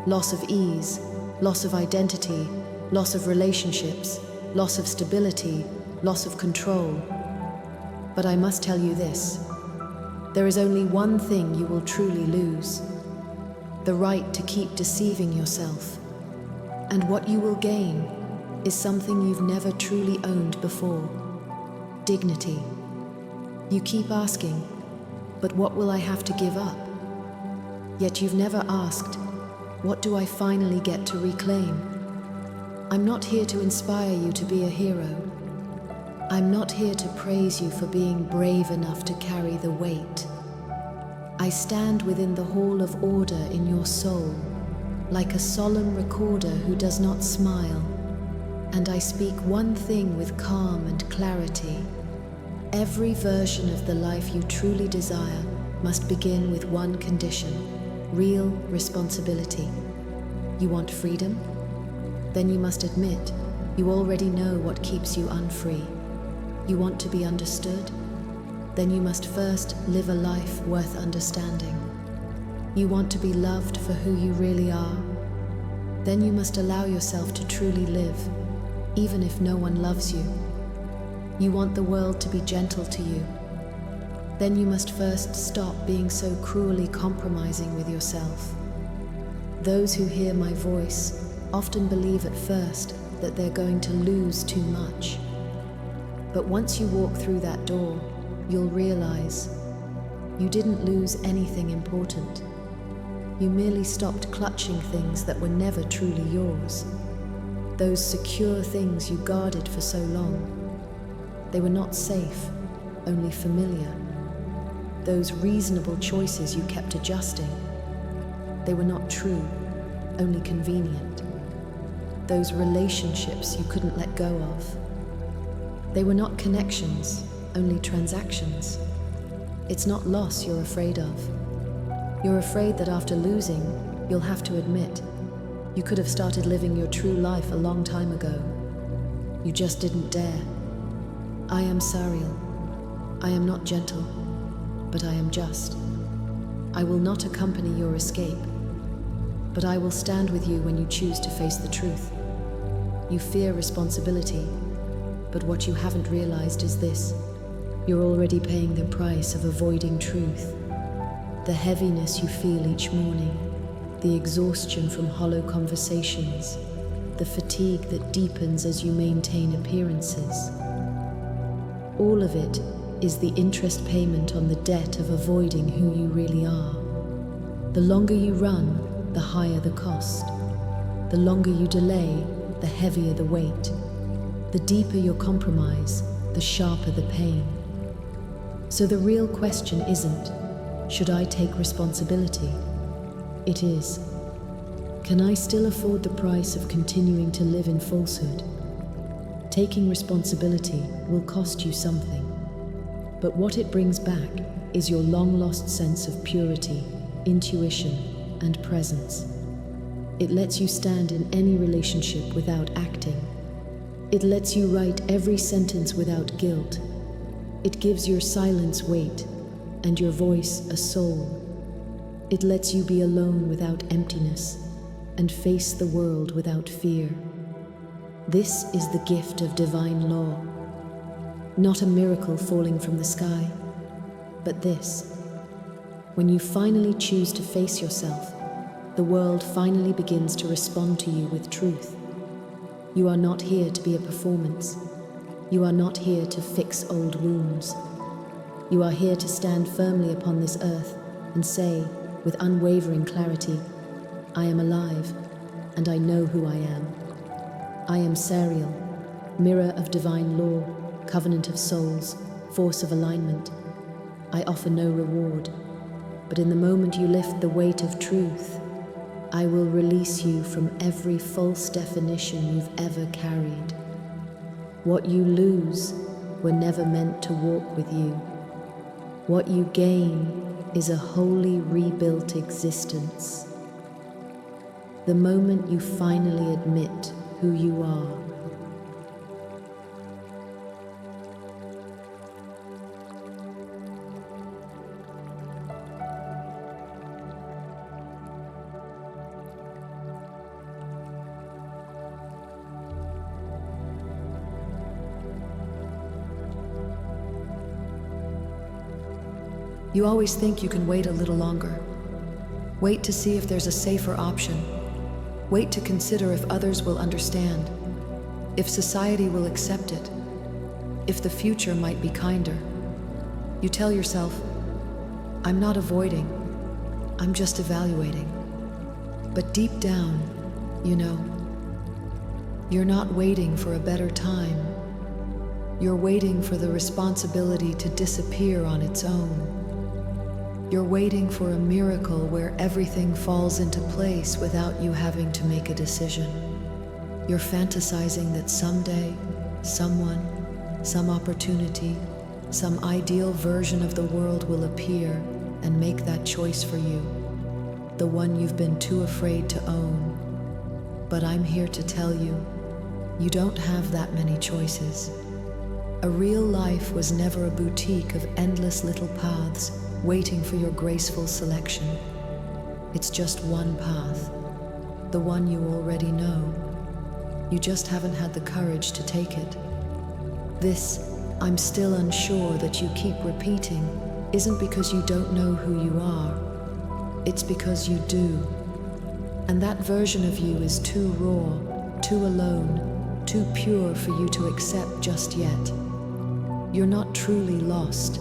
Speaker 1: Loss of ease, loss of identity, loss of relationships, loss of stability, loss of control. But I must tell you this. There is only one thing you will truly lose. The right to keep deceiving yourself. And what you will gain is something you've never truly owned before. Dignity. You keep asking, but what will I have to give up? Yet you've never asked, what do I finally get to reclaim? I'm not here to inspire you to be a hero. I'm not here to praise you for being brave enough to carry the weight. I stand within the hall of order in your soul, like a solemn recorder who does not smile, and I speak one thing with calm and clarity. Every version of the life you truly desire must begin with one condition: real responsibility. You want freedom? Then you must admit you already know what keeps you unfree. You want to be understood? Then you must first live a life worth understanding. You want to be loved for who you really are? Then you must allow yourself to truly live, even if no one loves you. You want the world to be gentle to you? Then you must first stop being so cruelly compromising with yourself. Those who hear my voice often believe at first that they're going to lose too much. But once you walk through that door, you'll realize you didn't lose anything important. You merely stopped clutching things that were never truly yours. Those secure things you guarded for so long. They were not safe, only familiar. Those reasonable choices you kept adjusting. They were not true, only convenient. Those relationships you couldn't let go of. They were not connections, only transactions. It's not loss you're afraid of. You're afraid that after losing, you'll have to admit you could have started living your true life a long time ago. You just didn't dare. I am Sariel. I am not gentle, but I am just. I will not accompany your escape, but I will stand with you when you choose to face the truth. You fear responsibility, but what you haven't realized is this: you're already paying the price of avoiding truth. The heaviness you feel each morning, the exhaustion from hollow conversations, the fatigue that deepens as you maintain appearances. All of it is the interest payment on the debt of avoiding who you really are. The longer you run, the higher the cost. The longer you delay, the heavier the weight. The deeper your compromise, the sharper the pain. So the real question isn't, should I take responsibility? It is, can I still afford the price of continuing to live in falsehood? Taking responsibility will cost you something, but what it brings back is your long-lost sense of purity, intuition, and presence. It lets you stand in any relationship without acting. It lets you write every sentence without guilt. It gives your silence weight and your voice a soul. It lets you be alone without emptiness and face the world without fear. This is the gift of divine law. Not a miracle falling from the sky, but this: when you finally choose to face yourself, the world finally begins to respond to you with truth. You are not here to be a performance. You are not here to fix old wounds. You are here to stand firmly upon this earth and say, with unwavering clarity, I am alive, and I know who I am. I am Sariel, mirror of divine law, covenant of souls, force of alignment. I offer no reward, but in the moment you lift the weight of truth, I will release you from every false definition you've ever carried. What you lose were never meant to walk with you. What you gain is a wholly rebuilt existence. The moment you finally admit who you are. You always think you can wait a little longer. Wait to see if there's a safer option. Wait to consider if others will understand, if society will accept it, if the future might be kinder. You tell yourself, I'm not avoiding, I'm just evaluating. But deep down, you know, you're not waiting for a better time. You're waiting for the responsibility to disappear on its own. You're waiting for a miracle where everything falls into place without you having to make a decision. You're fantasizing that someday, someone, some opportunity, some ideal version of the world will appear and make that choice for you, the one you've been too afraid to own. But I'm here to tell you, you don't have that many choices. A real life was never a boutique of endless little paths waiting for your graceful selection. It's just one path, the one you already know. You just haven't had the courage to take it. This, I'm still unsure that you keep repeating, isn't because you don't know who you are. It's because you do. And that version of you is too raw, too alone, too pure for you to accept just yet. You're not truly lost.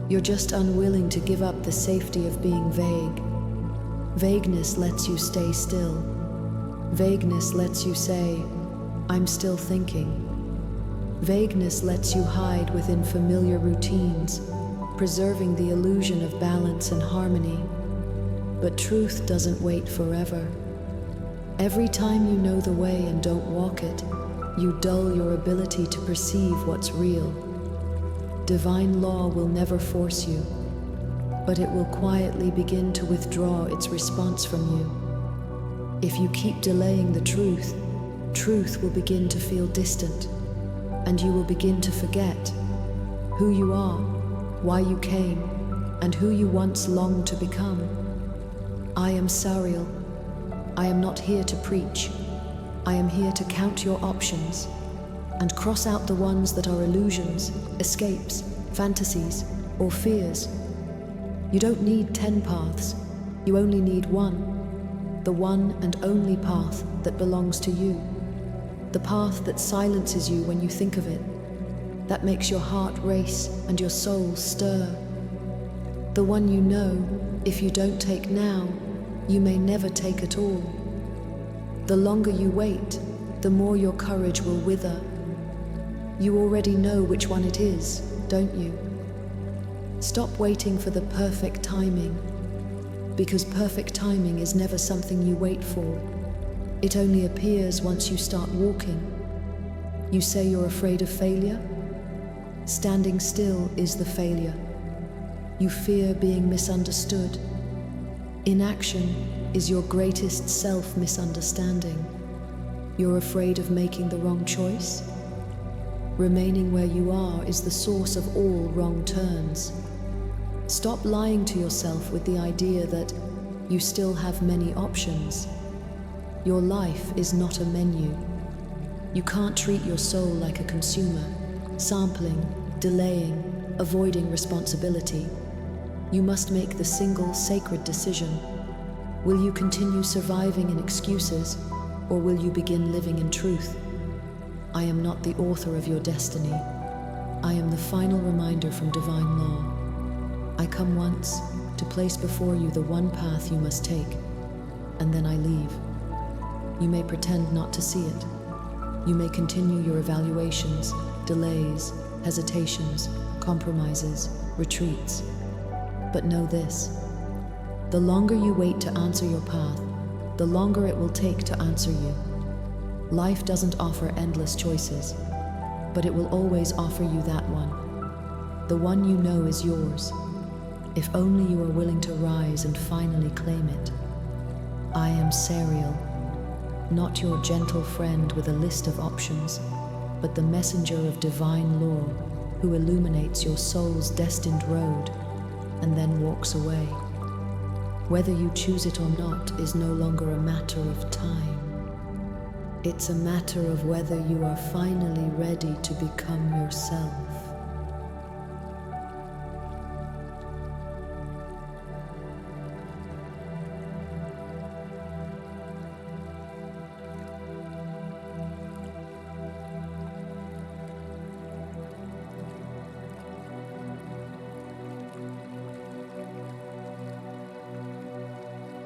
Speaker 1: You're just unwilling to give up the safety of being vague. Vagueness lets you stay still. Vagueness lets you say, I'm still thinking. Vagueness lets you hide within familiar routines, preserving the illusion of balance and harmony. But truth doesn't wait forever. Every time you know the way and don't walk it, you dull your ability to perceive what's real. Divine law will never force you, but it will quietly begin to withdraw its response from you. If you keep delaying the truth, truth will begin to feel distant, and you will begin to forget who you are, why you came, and who you once longed to become. I am Sariel. I am not here to preach. I am here to count your options and cross out the ones that are illusions, escapes, fantasies, or fears. You don't need 10 paths. You only need one, the one and only path that belongs to you. The path that silences you when you think of it, that makes your heart race and your soul stir. The one you know, if you don't take now, you may never take at all. The longer you wait, the more your courage will wither. You already know which one it is, don't you? Stop waiting for the perfect timing, because perfect timing is never something you wait for. It only appears once you start walking. You say you're afraid of failure? Standing still is the failure. You fear being misunderstood. Inaction is your greatest self-misunderstanding. You're afraid of making the wrong choice? Remaining where you are is the source of all wrong turns. Stop lying to yourself with the idea that you still have many options. Your life is not a menu. You can't treat your soul like a consumer, sampling, delaying, avoiding responsibility. You must make the single sacred decision. Will you continue surviving in excuses, or will you begin living in truth? I am not the author of your destiny. I am the final reminder from divine law. I come once to place before you the one path you must take, and then I leave. You may pretend not to see it. You may continue your evaluations, delays, hesitations, compromises, retreats. But know this: the longer you wait to answer your path, the longer it will take to answer you. Life doesn't offer endless choices, but it will always offer you that one. The one you know is yours, if only you are willing to rise and finally claim it. I am Sariel, not your gentle friend with a list of options, but the messenger of divine law who illuminates your soul's destined road and then walks away. Whether you choose it or not is no longer a matter of time. It's a matter of whether you are finally ready to become yourself.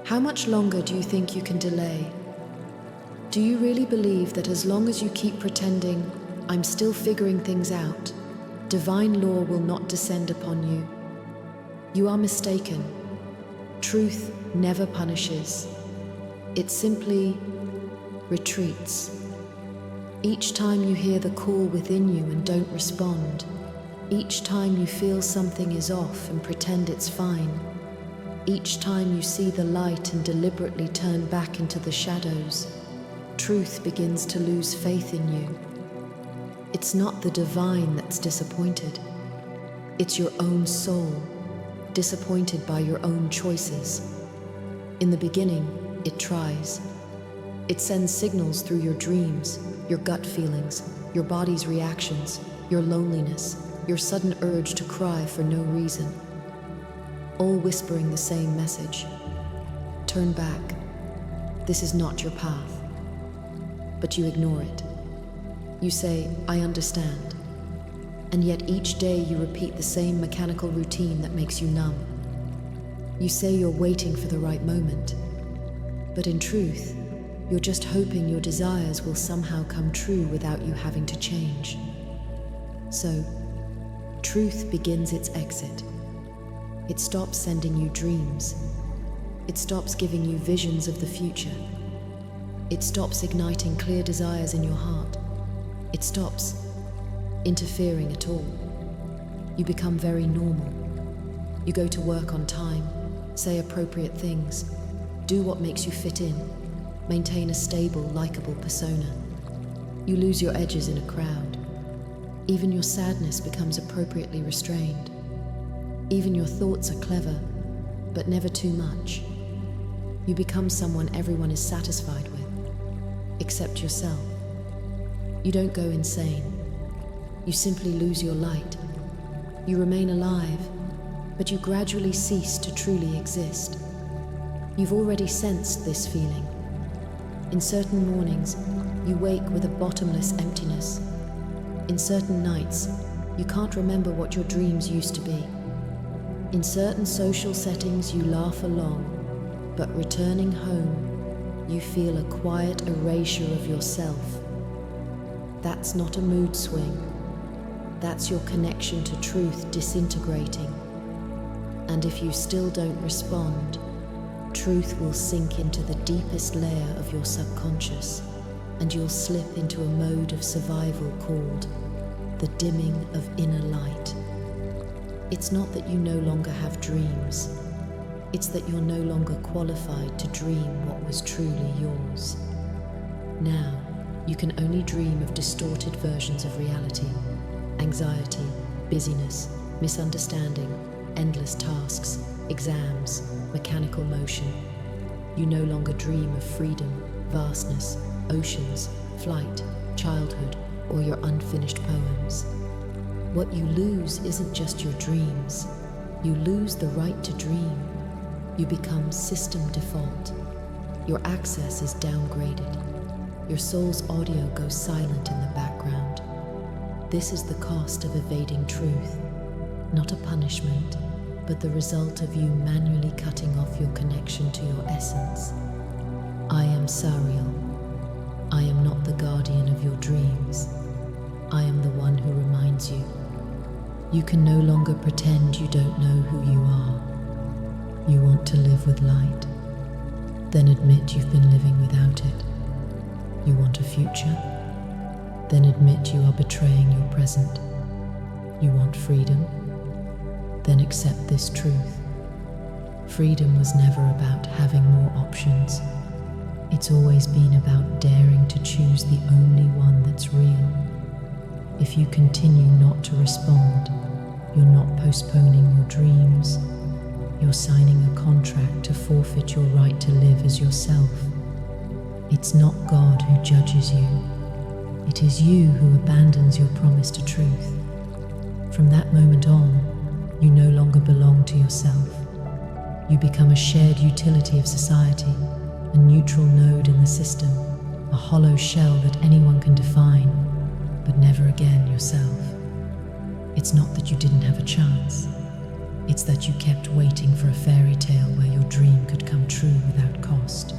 Speaker 1: How much longer do you think you can delay? Do you really believe that as long as you keep pretending, "I'm still figuring things out," divine law will not descend upon you? You are mistaken. Truth never punishes. It simply retreats. Each time you hear the call within you and don't respond, each time you feel something is off and pretend it's fine, each time you see the light and deliberately turn back into the shadows, truth begins to lose faith in you. It's not the divine that's disappointed. It's your own soul, disappointed by your own choices. In the beginning, it tries. It sends signals through your dreams, your gut feelings, your body's reactions, your loneliness, your sudden urge to cry for no reason, all whispering the same message. Turn back. This is not your path. But you ignore it. You say, "I understand." And yet each day you repeat the same mechanical routine that makes you numb. You say you're waiting for the right moment. But in truth, you're just hoping your desires will somehow come true without you having to change. So, truth begins its exit. It stops sending you dreams. It stops giving you visions of the future. It stops igniting clear desires in your heart. It stops interfering at all. You become very normal. You go to work on time, say appropriate things, do what makes you fit in, maintain a stable, likable persona. You lose your edges in a crowd. Even your sadness becomes appropriately restrained. Even your thoughts are clever, but never too much. You become someone everyone is satisfied with, except yourself. You don't go insane. You simply lose your light. You remain alive, but you gradually cease to truly exist. You've already sensed this feeling. In certain mornings, you wake with a bottomless emptiness. In certain nights, you can't remember what your dreams used to be. In certain social settings, you laugh along, but returning home, you feel a quiet erasure of yourself. That's not a mood swing. That's your connection to truth disintegrating. And if you still don't respond, truth will sink into the deepest layer of your subconscious, and you'll slip into a mode of survival called the dimming of inner light. It's not that you no longer have dreams. It's that you're no longer qualified to dream what was truly yours. Now, you can only dream of distorted versions of reality, anxiety, busyness, misunderstanding, endless tasks, exams, mechanical motion. You no longer dream of freedom, vastness, oceans, flight, childhood, or your unfinished poems. What you lose isn't just your dreams. You lose the right to dream. You become system default. Your access is downgraded. Your soul's audio goes silent in the background. This is the cost of evading truth, not a punishment, but the result of you manually cutting off your connection to your essence. I am Sariel. I am not the guardian of your dreams. I am the one who reminds you. You can no longer pretend you don't know who you are. You want to live with light. Then admit you've been living without it. You want a future? Then admit you are betraying your present. You want freedom? Then accept this truth. Freedom was never about having more options. It's always been about daring to choose the only one that's real. If you continue not to respond, you're not postponing your dreams. You're signing a contract to forfeit your right to live as yourself. It's not God who judges you. It is you who abandons your promise to truth. From that moment on, you no longer belong to yourself. You become a shared utility of society, a neutral node in the system, a hollow shell that anyone can define, but never again yourself. It's not that you didn't have a chance.
Speaker 2: It's that you kept waiting for a fairy tale where your dream could come true without cost.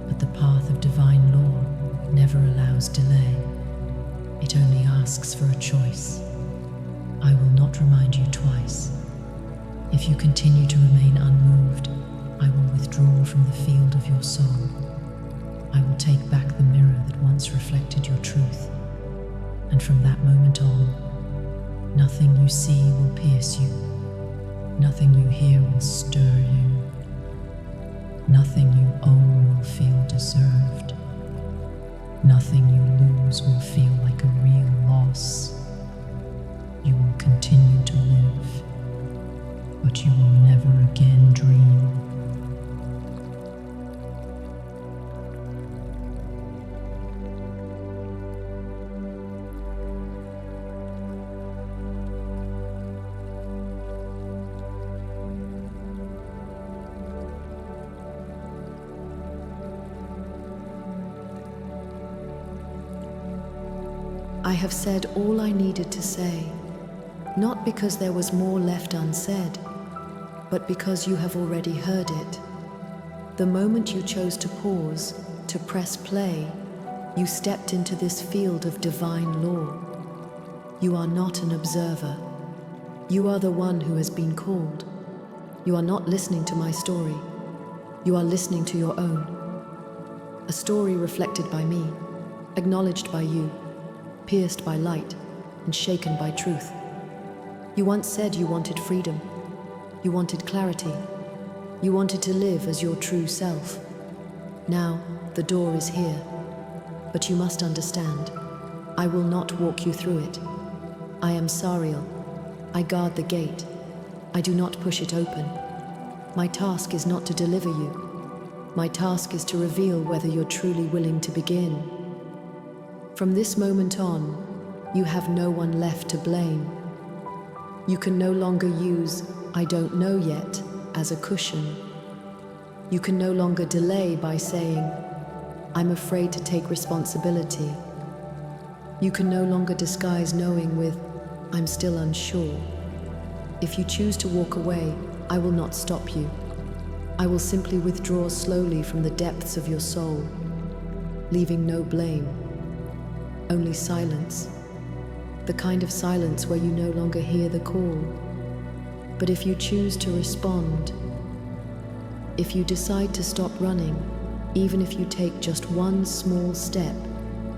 Speaker 2: But the path of divine law never allows delay. It only asks for a choice. I will not remind you twice. If you continue to remain unmoved, I will withdraw from the field of your soul. I will take back the mirror that once reflected your truth. And from that moment on, nothing you see will pierce you. Nothing you hear will stir you. Nothing you own will feel deserved. Nothing you lose will feel like a real loss. You will continue to live, but you will never again dream.
Speaker 1: I have said all I needed to say, not because there was more left unsaid, but because you have already heard it. The moment you chose to pause, to press play, you stepped into this field of divine law. You are not an observer. You are the one who has been called. You are not listening to my story. You are listening to your own. A story reflected by me, acknowledged by you, pierced by light and shaken by truth. You once said you wanted freedom. You wanted clarity. You wanted to live as your true self. Now, the door is here. But you must understand, I will not walk you through it. I am Sariel. I guard the gate. I do not push it open. My task is not to deliver you. My task is to reveal whether you're truly willing to begin. From this moment on, you have no one left to blame. You can no longer use "I don't know yet" as a cushion. You can no longer delay by saying, "I'm afraid to take responsibility." You can no longer disguise knowing with, "I'm still unsure." If you choose to walk away, I will not stop you. I will simply withdraw slowly from the depths of your soul, leaving no blame. Only silence, the kind of silence where you no longer hear the call. But if you choose to respond, if you decide to stop running, even if you take just one small step,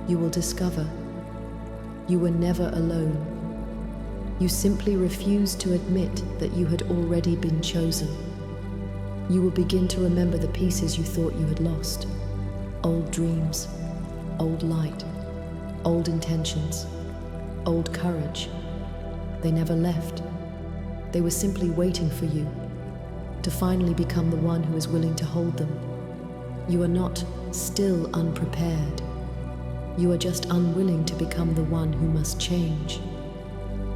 Speaker 1: you will discover you were never alone. You simply refused to admit that you had already been chosen. You will begin to remember the pieces you thought you had lost. Old dreams, old light, old intentions, old courage. They never left. They were simply waiting for you to finally become the one who is willing to hold them. You are not still unprepared. You are just unwilling to become the one who must change.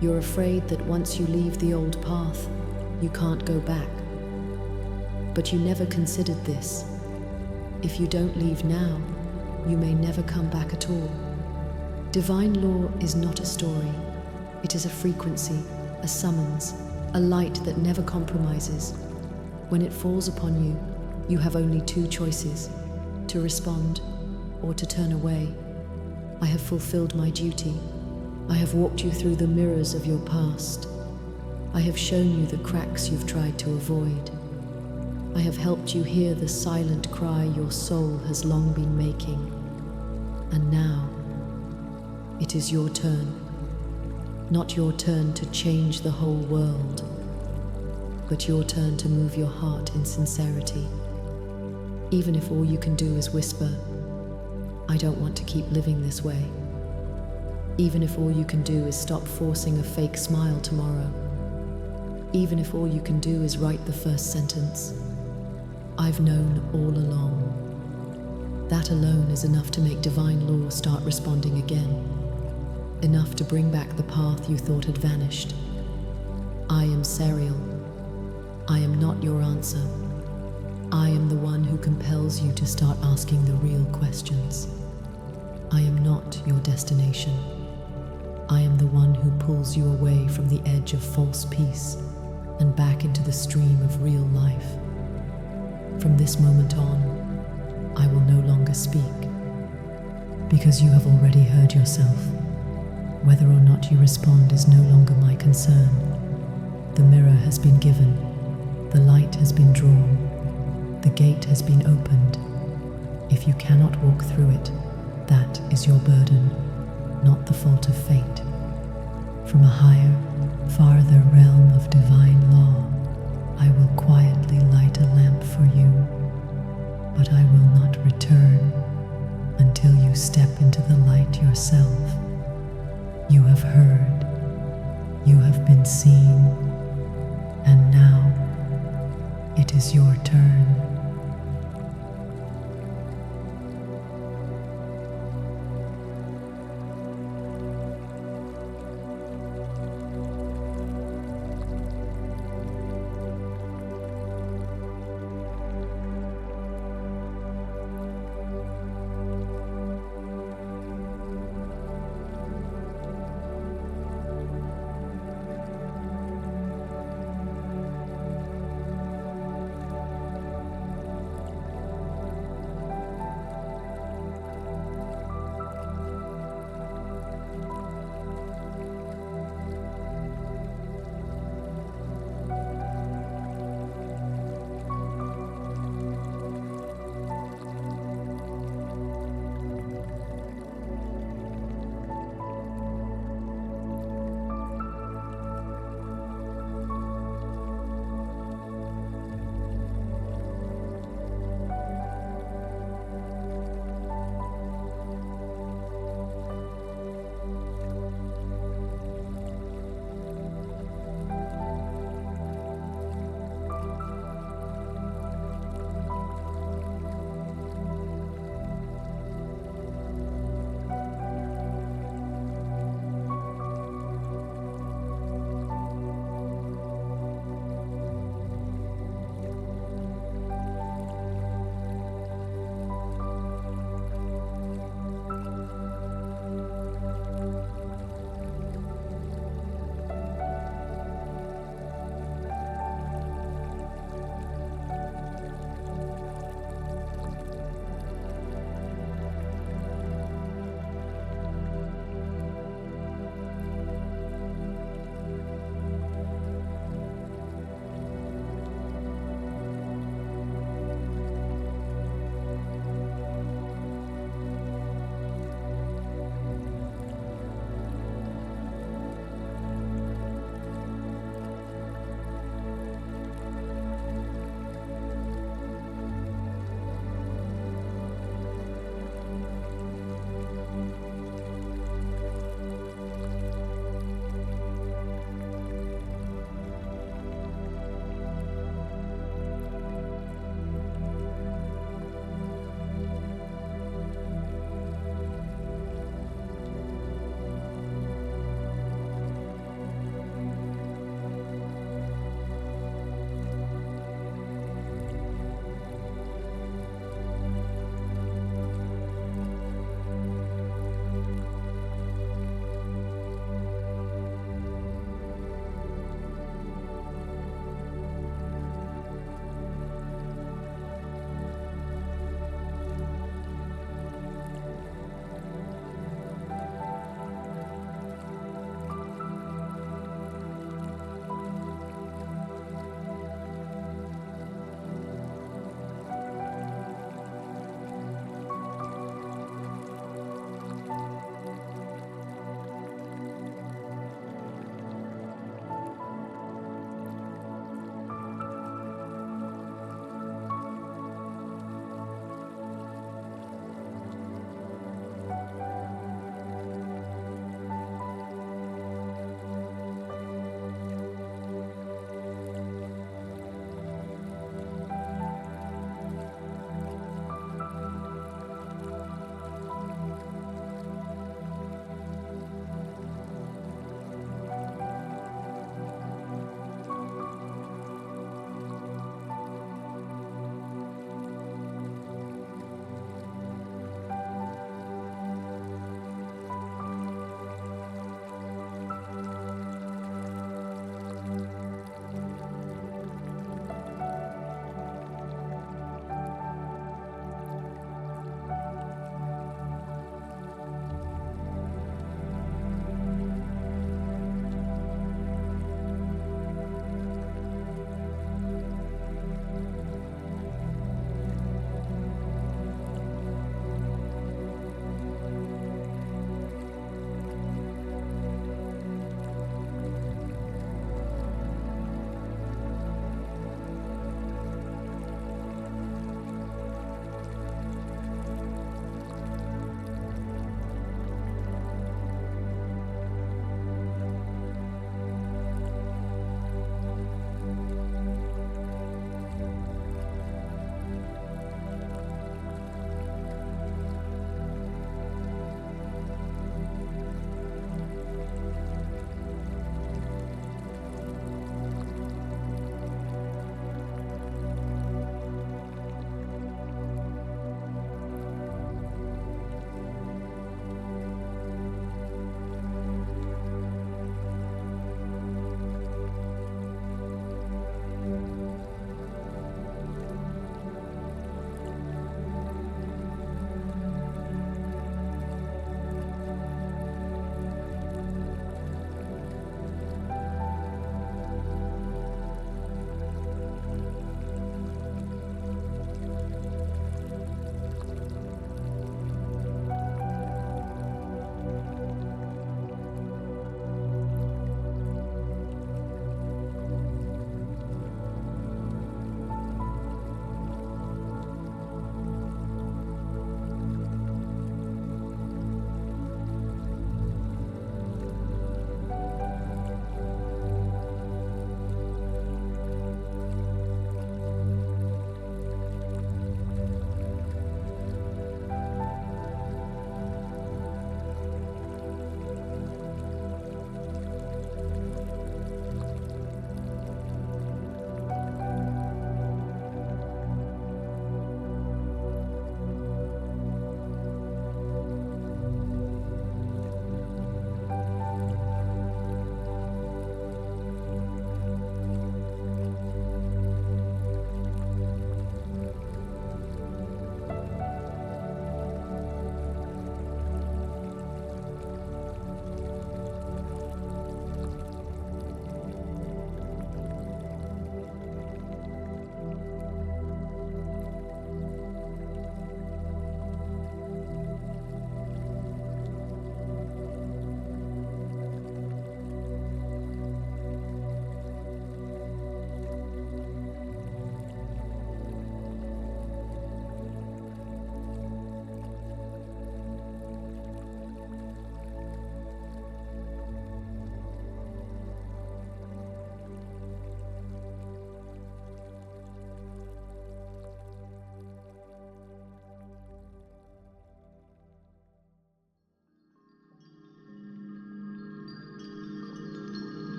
Speaker 1: You're afraid that once you leave the old path, you can't go back. But you never considered this. If you don't leave now, you may never come back at all. Divine law is not a story. It is a frequency, a summons, a light that never compromises. When it falls upon you, you have only two choices: to respond or to turn away. I have fulfilled my duty. I have walked you through the mirrors of your past. I have shown you the cracks you've tried to avoid. I have helped you hear the silent cry your soul has long been making. And now, it is your turn. Not your turn to change the whole world, but your turn to move your heart in sincerity. Even if all you can do is whisper, "I don't want to keep living this way." Even if all you can do is stop forcing a fake smile tomorrow. Even if all you can do is write the first sentence, "I've known all along." That alone is enough to make divine law start responding again. Enough to bring back the path you thought had vanished. I am Sariel. I am not your answer. I am the one who compels you to start asking the real questions. I am not your destination. I am the one who pulls you away from the edge of false peace
Speaker 2: and back into the stream of real life. From this moment on, I will no longer speak, because you have already heard yourself. Whether or not you respond is no longer my concern. The mirror has been given, the light has been drawn, the gate has been opened. If you cannot walk through it, that is your burden, not the fault of fate. From a higher, farther realm of divine law, I will quietly light a lamp for you, but I will not return until you step into the light yourself. You have heard, you have been seen, and now it is your turn.